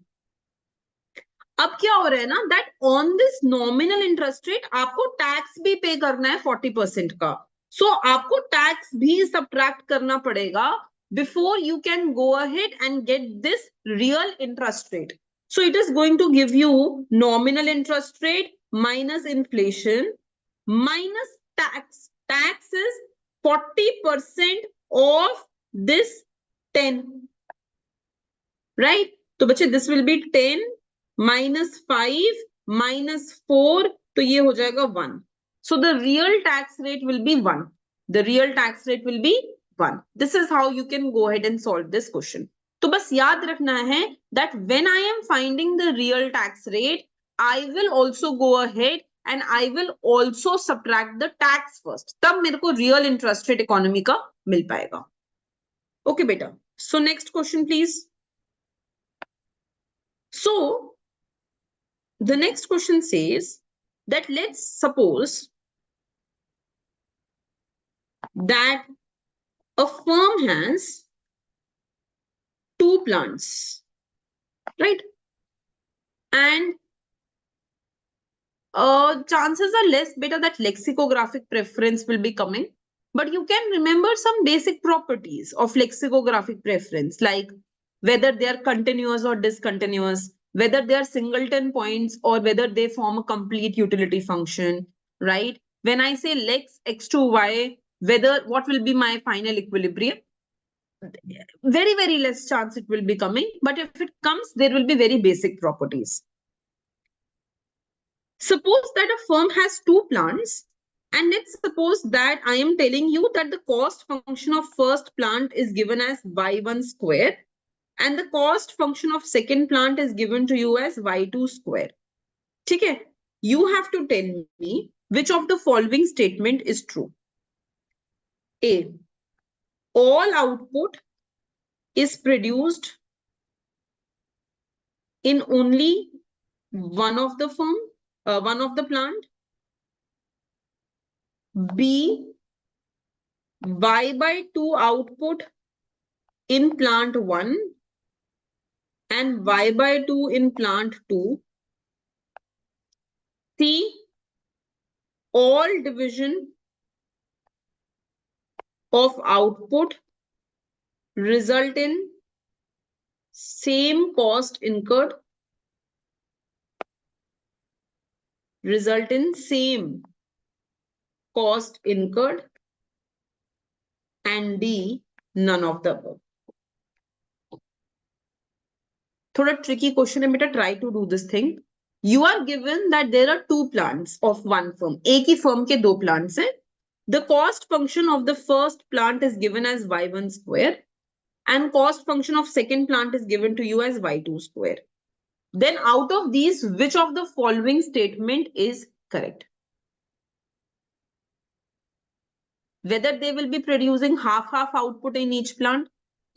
अब क्या हो रहा है ना that on this nominal interest rate आपको टैक्स भी पे करना है 40% का. सो आपको टैक्स भी सब्ट्रैक्ट करना पड़ेगा before you can go ahead and get this real interest rate. So it is going to give you nominal interest rate minus inflation minus tax. Tax is 40% of this 10. Right? तो बच्चे this will be 10 minus 5 minus 4, तो ये हो जाएगा 1. So the real tax rate will be 1. The real tax rate will be 1. This is how you can go ahead and solve this question. तो बस याद रखना है that when I am finding the real tax rate, I will also go ahead and I will also subtract the tax first. तब मेरे को real interest rate economy का मिल पाएगा. Okay बेटा. So next question please. So the next question says that let's suppose that a firm has two plants, right? And chances are less better that lexicographic preference will be coming. But you can remember some basic properties of lexicographic preference, like whether they are continuous or discontinuous, whether they are singleton points or whether they form a complete utility function, right? When I say lex x to y, whether what will be my final equilibrium? Very, very less chance it will be coming. But if it comes, there will be very basic properties. Suppose that a firm has two plants, and let's suppose that I am telling you that the cost function of first plant is given as y1 square, and the cost function of second plant is given to you as y2 square. Okay? You have to tell me which of the following statement is true. A. All output is produced in only one of the firm, one of the plant. B. Y by 2 output in plant 1 and y by 2 in plant 2. C. All division of output result in same cost incurred. Result in same cost incurred. And D. None of the above. थोड़ा tricky question है बेटा, try to do this thing. You are given that there are two plants of one firm. एक ही firm के दो plants हैं. The cost function of the first plant is given as y1 square and cost function of second plant is given to you as y2 square. Then out of these, which of the following statement is correct? Whether they will be producing half output in each plant,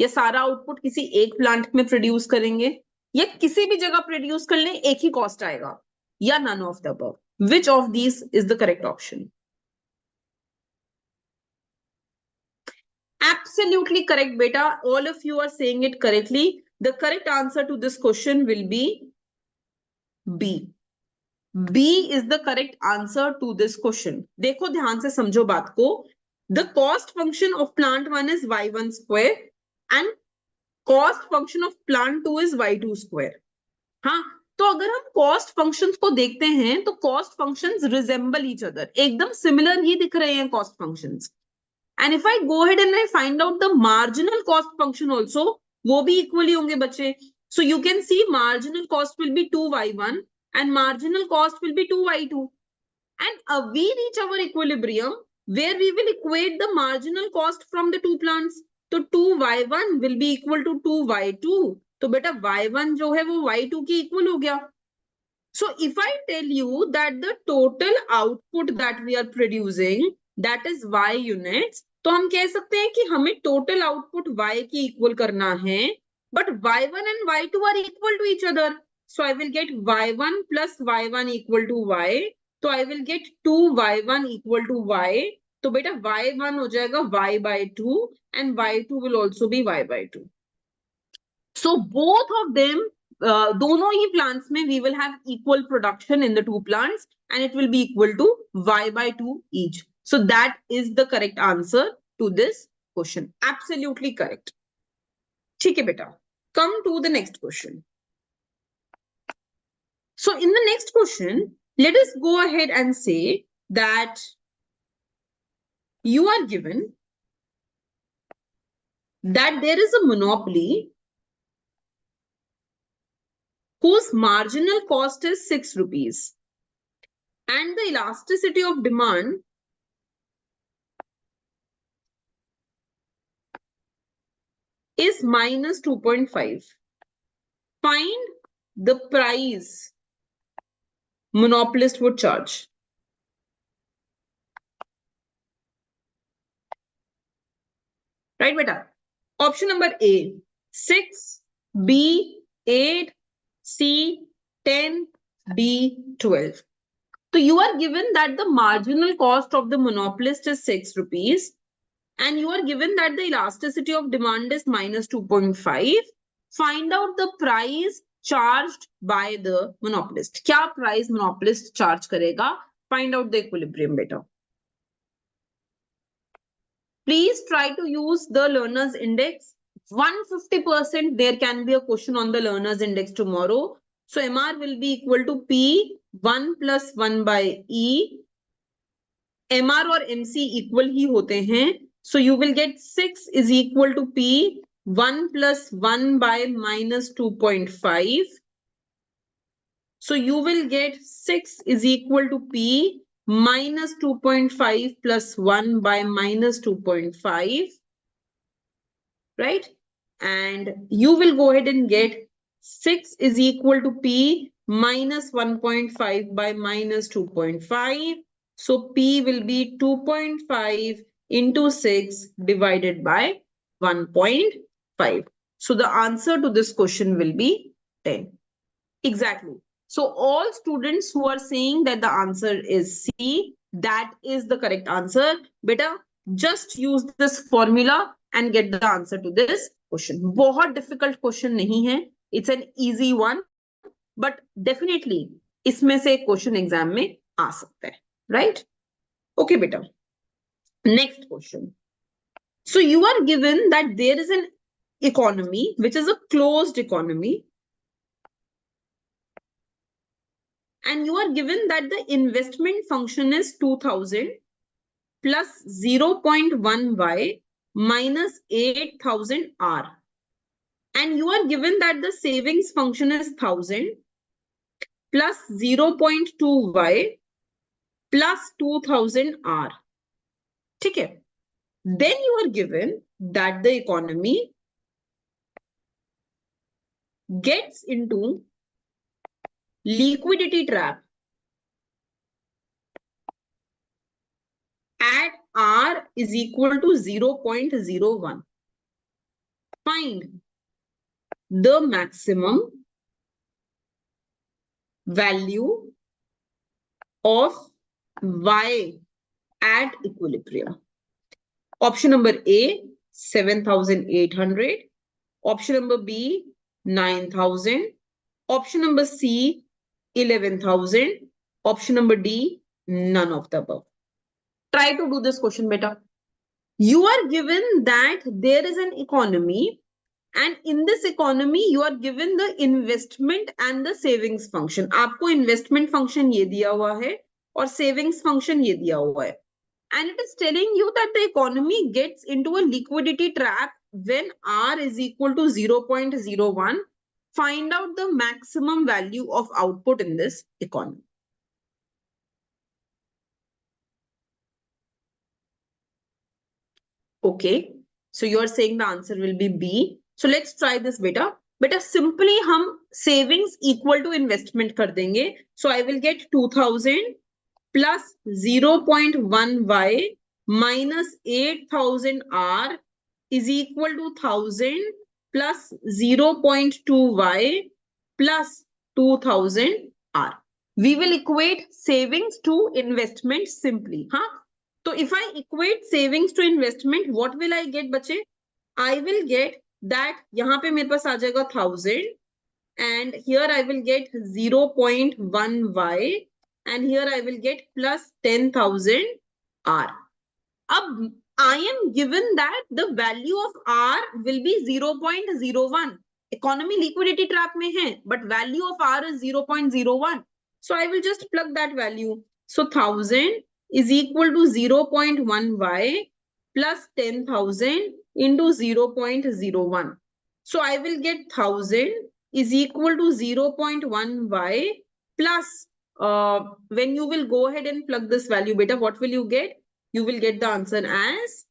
या सारा output किसी एक plant में produce करेंगे, या किसी भी जगह produce कर लें एक ही cost आएगा, या none of the above. Which of these is the correct option? Absolutely correct, beta. All of you are saying it correctly. The correct answer to this question will be B. B is the correct answer to this question. देखो ध्यान से समझो बात को. The cost function of plant 1 is y1 square and cost function of plant 2 is y2 square. हाँ, तो अगर हम cost functions को देखते हैं तो cost functions resemble each other. एकदम similar ही दिख रहे हैं cost functions. And if I go ahead and I find out the marginal cost function also, वो भी equally होंगे बच्चे. So you can see marginal cost will be 2y1 and marginal cost will be 2y2. And we reach our equilibrium where we will equate the marginal cost from the two plants. तो 2y1 will be equal to 2y2. तो बेटा y1 जो है वो y2 की equal हो गया. So if I tell you that the total output that we are producing, that is y units, तो हम कह सकते हैं कि हमें total output y की equal करना है, but y1 and y2 are equal to each other. So I will get y1 plus y1 equal to y. So I will get 2y1 equal to y. तो बेटा y1 हो जाएगा y by 2 and y2 will also be y by 2. So both of them, दोनों ही plants में we will have equal production in the two plants and it will be equal to y by 2 each. So that is the correct answer to this question. Absolutely correct. ठीक है बेटा. Come to the next question. So in the next question, let us go ahead and say that you are given that there is a monopoly whose marginal cost is 6 rupees and the elasticity of demand is minus 2.5. Find the price monopolist would charge. Right, beta? Option number A, 6, B, 8, C, 10, D, 12. So you are given that the marginal cost of the monopolist is 6 rupees and you are given that the elasticity of demand is minus 2.5 Find out the price charged by the monopolist. क्या price monopolist charge करेगा? Find out the equilibrium beta. Please try to use the learner's index. 150% there can be a question on the learner's index tomorrow. So MR will be equal to P 1 plus 1 by E. MR और MC equal ही होते हैं. So you will get 6 is equal to P 1 plus 1 by minus 2.5. So you will get 6 is equal to P minus 2.5 plus 1 by minus 2.5. Right? And you will go ahead and get 6 is equal to P minus 1.5 by minus 2.5. So P will be 2.5 into 6 divided by 1.5. So the answer to this question will be 10. Exactly. So all students who are saying that the answer is C, that is the correct answer. Beta, just use this formula and get the answer to this question. बहुत difficult question नहीं है. It's an easy one, but definitely इसमें से question exam में आ सकता है. Right? Okay, beta. Next question. So you are given that there is an economy which is a closed economy. And you are given that the investment function is 2000 plus 0.1y minus 8000 R. And you are given that the savings function is 1000 plus 0.2y plus 2000 R. Okay. Then you are given that the economy gets into liquidity trap at R is equal to 0.01. Find the maximum value of Y at equilibrium. Option number A, 7,800. Option number B, 9,000. Option number C, 11,000. Option number D, none of the above. Try to do this question better. You are given that there is an economy, and in this economy you are given the investment and the savings function. आपको investment function ये दिया हुआ है और savings function ये दिया हुआ है. And it is telling you that the economy gets into a liquidity trap when R is equal to 0.01. Find out the maximum value of output in this economy. Okay, so you are saying the answer will be B. So let's try this beta. Beta, simply हम savings equal to investment कर देंगे. So I will get 2000 plus 0.1y minus 8000 R is equal to 1000 plus 0.2y plus 2000 R. We will equate savings to investment simply. Huh? So if I equate savings to investment, what will I get, बच्चे? I will get that यहाँ पे मेरे पास आ जाएगा 1000 and here I will get 0.1y and here I will get plus 10,000 R. Ab I am given that the value of R will be 0.01. Economy liquidity trap में है, but value of R is 0.01. So I will just plug that value. So 1000 is equal to 0.1y plus 10,000 into 0.01. So I will get 1000 is equal to 0.1y plus when you will go ahead and plug this value beta, what will you get? You will get the answer as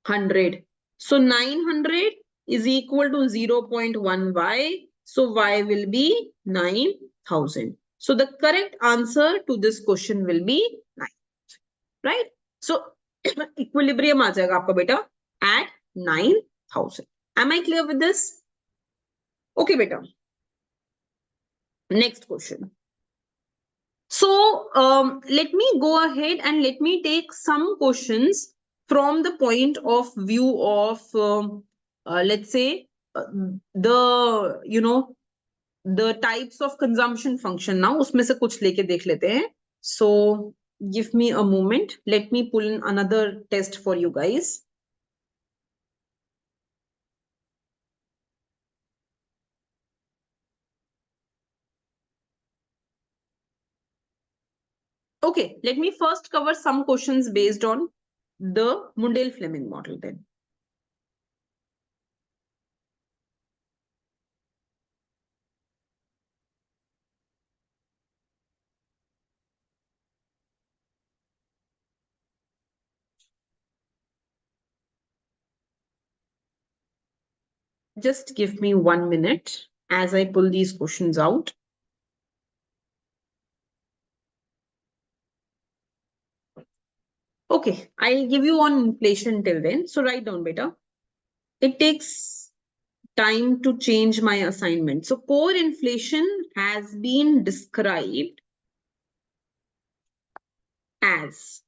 100. So 900 is equal to 0.1y. So y will be 9,000. So the correct answer to this question will be 9. Right? So equilibrium आ जाएगा आपका बेटा at 9,000. Am I clear with this? Okay, beta. Next question. So let me go ahead and let me take some questions from the point of view of let's say the types of consumption function now, उसमें से कुछ लेके देख लेते हैं. So give me a moment. Let me pull in another test for you guys. Okay, let me first cover some questions based on the Mundell-Fleming model then. Just give me 1 minute as I pull these questions out. Okay, I'll give you on inflation till then. So write down, beta. It takes time to change my assignment. So core inflation has been described as,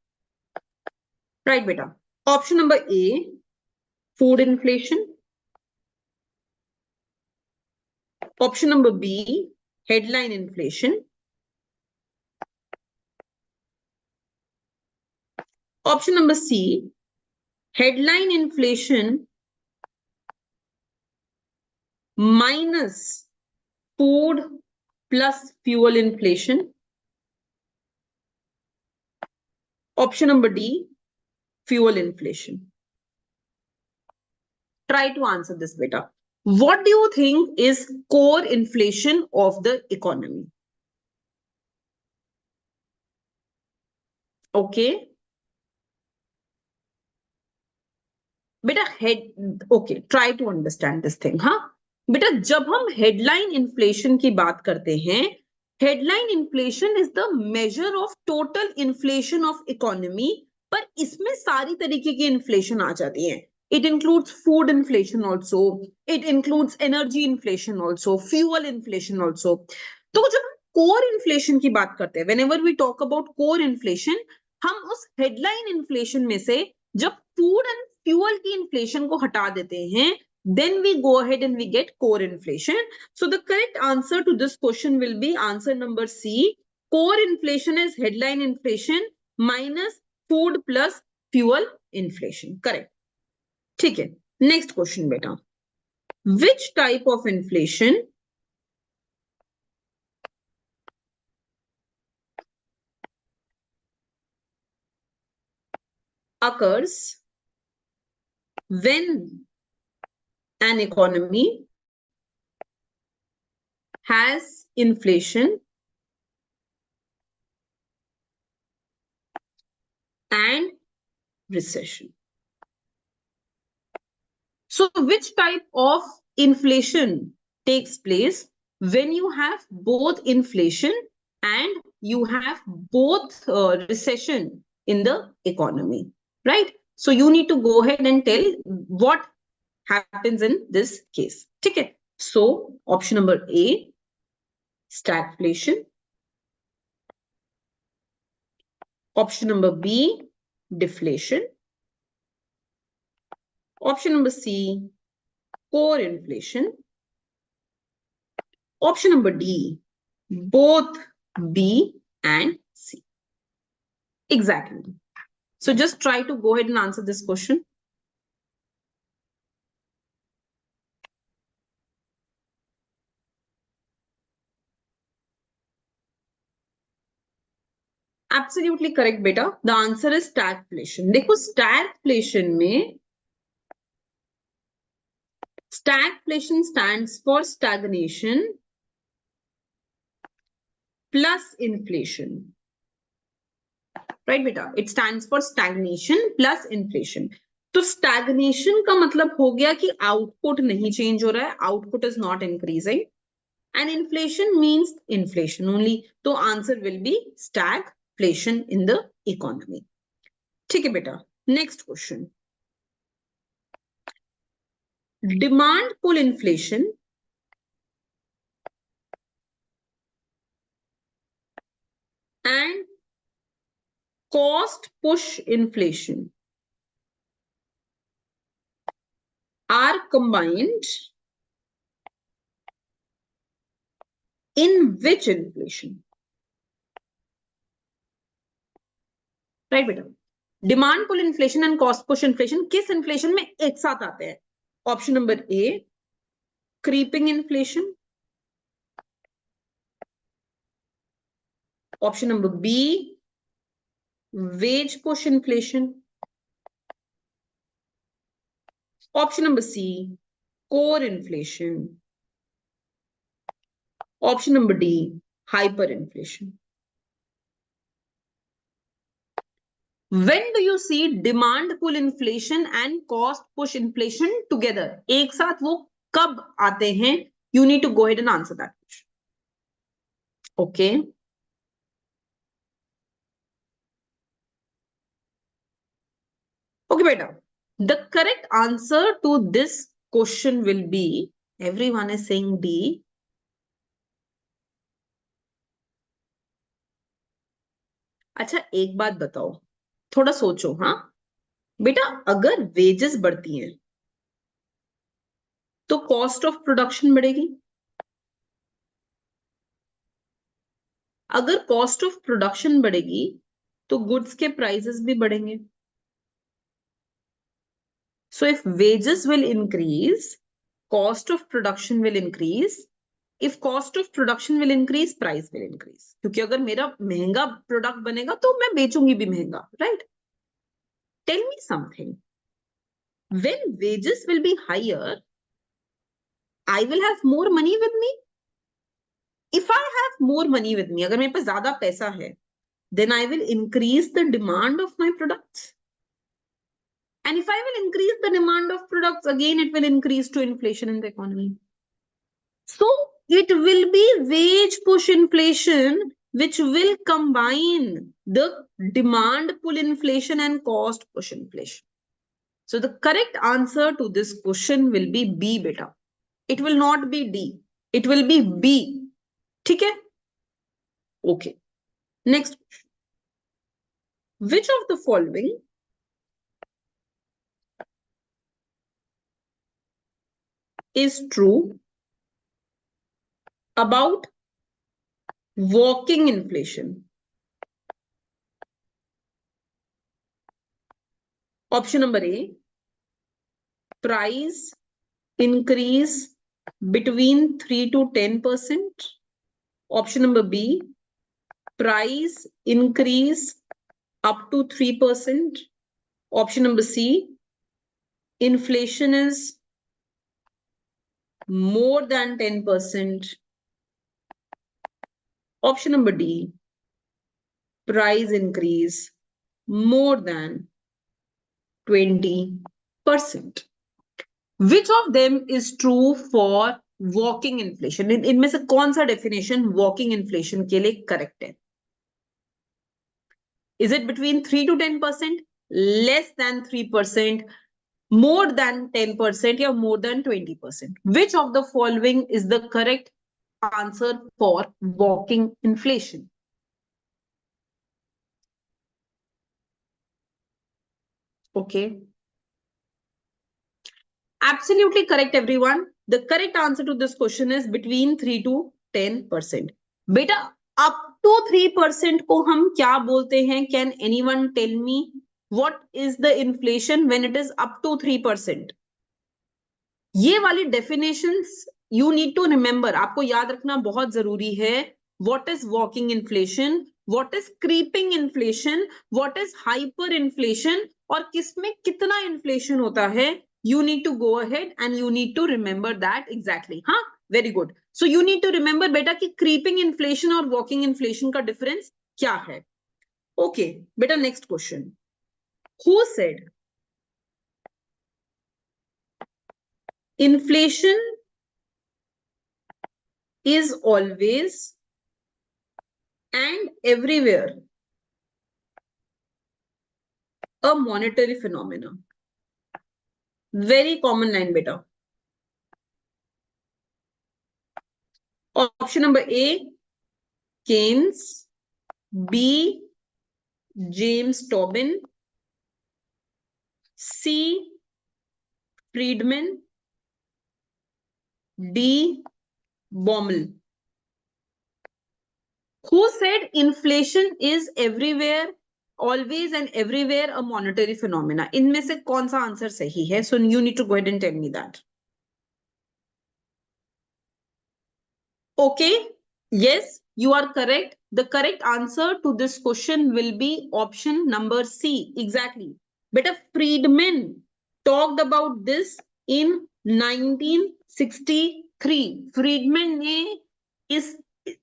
right, beta. Option number A, food inflation. Option number B, headline inflation. Option number C, headline inflation minus food plus fuel inflation. Option number D, fuel inflation. Try to answer this, beta. What do you think is core inflation of the economy? Okay. बेटा okay try to understand this thing. हाँ बेटा, जब हम headline inflation की बात करते हैं, headline inflation is the measure of total inflation of economy, पर इसमें सारी तरीके की इन्फ्लेशन आ जाती है. It includes food inflation also, it includes energy inflation also, fuel inflation also. तो जब हम कोर इन्फ्लेशन की बात करते हैं, whenever we talk about core inflation, हम उस हेडलाइन इन्फ्लेशन में से जब फूड एंड फ्यूअल की इन्फ्लेशन को हटा देते हैं, then we go ahead and we get core inflation. So the correct answer to this question will be answer number C. Core inflation is headline inflation minus food plus fuel inflation. Correct. ठीक है. Next question beta. Which type of inflation occurs when an economy has inflation and recession? So which type of inflation takes place when you have both inflation and you have both recession in the economy, right? So you need to go ahead and tell what happens in this case. Okay. So option number A, stagflation. Option number B, deflation. Option number C, core inflation. Option number D, both B and C. Exactly. So just try to go ahead and answer this question. Absolutely correct, beta. The answer is stagflation. देखो stagflation में stagflation stands for stagnation plus inflation. Right, beta? It stands for stagnation plus inflation. तो stagnation का मतलब हो गया कि output नहीं change हो रहा है, output is not increasing, and inflation means inflation only. तो answer will be stagflation in the economy. ठीक है बेटा. Next question. Demand pull inflation and cost push inflation are combined In which inflation? Right बेटा, demand pull inflation and cost push inflation किस inflation में एक साथ आते हैं? Option number A, creeping inflation. Option number B, wage push inflation. Option number C, core inflation. Option number D, hyper inflation. When do you see demand pull inflation and cost push inflation together? एक साथ वो कब आते हैं? You need to go ahead and answer that question. Okay. Okay, beta. The correct answer to this question will be, everyone is saying D. अच्छा, एक बात बताओ, थोड़ा सोचो. हाँ बेटा, अगर वेजेस बढ़ती हैं तो कॉस्ट ऑफ प्रोडक्शन बढ़ेगी. अगर कॉस्ट ऑफ प्रोडक्शन बढ़ेगी तो गुड्स के प्राइसेस भी बढ़ेंगे. So if wages will increase, cost of production will increase. If cost of production will increase, price will increase. क्योंकि अगर मेरा महंगा प्रोडक्ट बनेगा तो मैं बेचूंगी भी महंगा, right? Tell me something. When wages will be higher, I will have more money with me. If I have more money with me, अगर मेरे पास ज्यादा पैसा है, then I will increase the demand of my products. And if I will increase the demand of products, again, it will increase to inflation in the economy. So it will be wage push inflation, which will combine the demand pull inflation and cost push inflation. So the correct answer to this question will be B, beta. It will not be D. It will be B. ठीक है? Okay. Next question. Which of the following is true about walking inflation? Option number A, price increase between 3 to 10%. Option number B, price increase up to 3%. Option number C, inflation is more than 10%. Option number D, price increase more than 20%. Which of them is true for walking inflation? इनमें से कौन सा definition walking inflation के लिए correct है? Is it between 3 to 10%, less than 3%, more than 10%, or more than 20%? Which of the following is the correct answer for walking inflation? Okay. Absolutely correct, everyone. The correct answer to this question is between 3 to 10%. Beta, up to 3% को हम क्या बोलते हैं? Can anyone tell me what is the inflation when it is up to 3%? ये वाली definitions you need to remember. आपको याद रखना बहुत जरूरी है. What is walking inflation? What is creeping inflation? What is hyperinflation? और किसमें कितना inflation होता है? You need to go ahead and you need to remember that exactly. हाँ, very good. So you need to remember बेटा कि creeping inflation और walking inflation का difference क्या है? Okay, बेटा next question. Who said inflation is always and everywhere a monetary phenomenon? Very common line, beta. Option number A, Keynes. B, James Tobin. C, Friedman. D, Baumol. Who said inflation is everywhere, always and everywhere a monetary phenomena? इनमें से कौन सा answer सही है? So you need to go ahead and tell me that. Okay. Yes, you are correct. The correct answer to this question will be option number C. Exactly. But Friedman talked about this in 1963. Friedman ने इस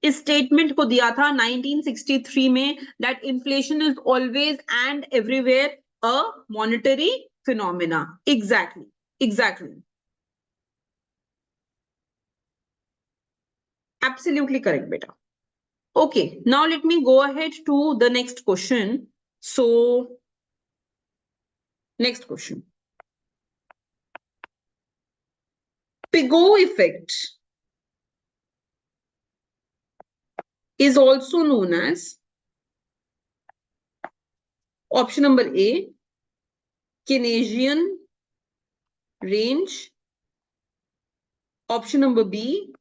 statement को दिया था 1963 में that inflation is always and everywhere a monetary phenomena. Exactly. Exactly. Absolutely correct, beta. Okay, now let me go ahead to the next question. So, next question. Pigou effect is also known as option number A, Keynesian range. Option number B,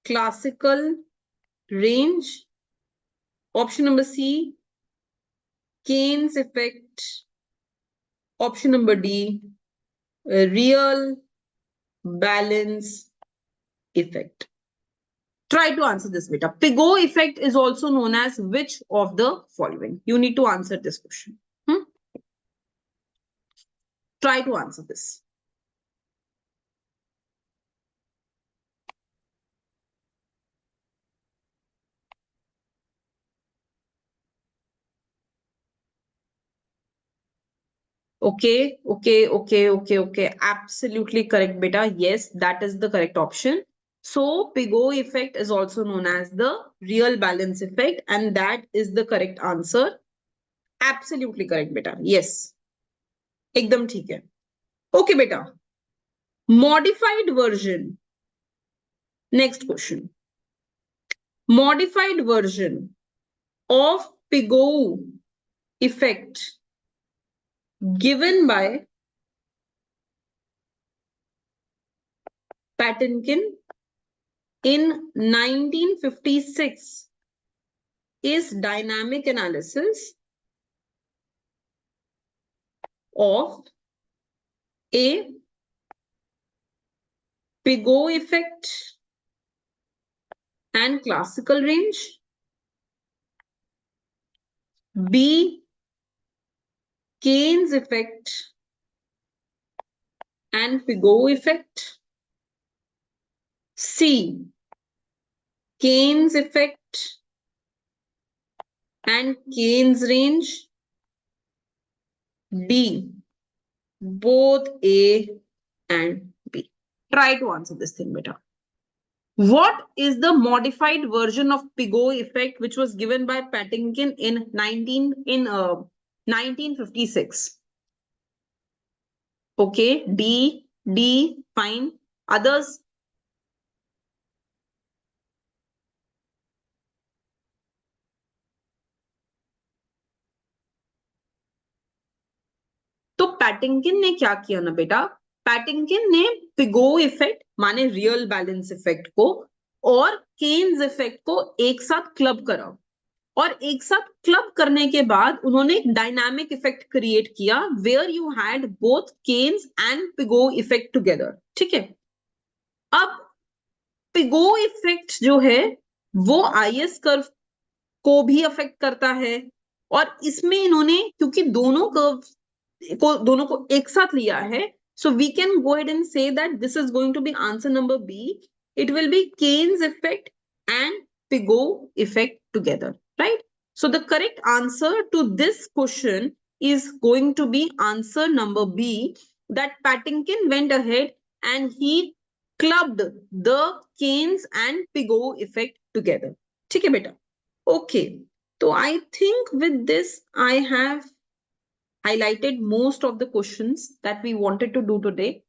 classical range. Option number C, Keynes effect. Option number D, real balance effect. Try to answer this, beta. Pigou effect is also known as which of the following? You need to answer this question. Try to answer this. Okay, okay, okay, okay, okay. Absolutely correct, beta. Yes, that is the correct option. So, Pigou effect is also known as the real balance effect, and that is the correct answer. Absolutely correct, beta. Yes. एकदम ठीक है. Okay, beta. Modified version. Next question. Modified version of Pigou effect given by Patinkin in 1956 is dynamic analysis of A, Pigou effect and classical range, B, Keynes effect and Pigou effect, C, Keynes effect and Keynes range, D, both A and B. Try to answer this thing, beta. What is the modified version of Pigou effect which was given by Patinkin in 1956? Okay, D, fine. Others? तो पैटिंकिन ने क्या किया ना बेटा, पैटिंकिन ने Pigou effect माने real balance effect को और केन्स इफेक्ट को एक साथ क्लब करा, और एक साथ क्लब करने के बाद उन्होंने एक डायनामिक इफेक्ट क्रिएट किया where you had both Keynes and Pigou effect together. ठीक है. अब पिगो इफेक्ट जो है वो आईएस कर्व को भी अफेक्ट करता है, और इसमें इन्होंने क्योंकि दोनों को एक साथ लिया है, so we can go ahead and say that this is going to be answer number B. It will be Keynes effect and Pigou effect together, right? So the correct answer to this question is going to be answer number B, that Patinkin went ahead and he clubbed the Keynes and Pigou effect together. ठीक है बेटा. Okay, so I think with this I have highlighted most of the questions that we wanted to do today.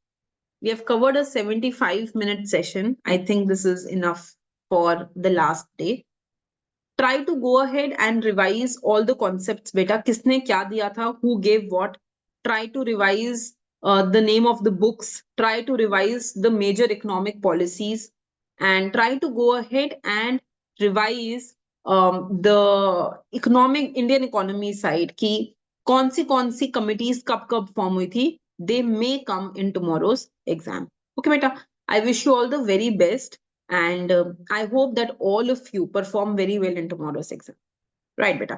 We have covered a 75-minute session. I think this is enough for the last day. Try to go ahead and revise all the concepts. Beta, किसने क्या दिया था? Who gave what? Try to revise the name of the books. Try to revise the major economic policies, and try to go ahead and revise the economic Indian economy side कि कौन सी committees कब form हुई थी, they may come in tomorrow's exam. Okay beta, I wish you all the very best, and I hope that all of you perform very well in tomorrow's exam. Right beta.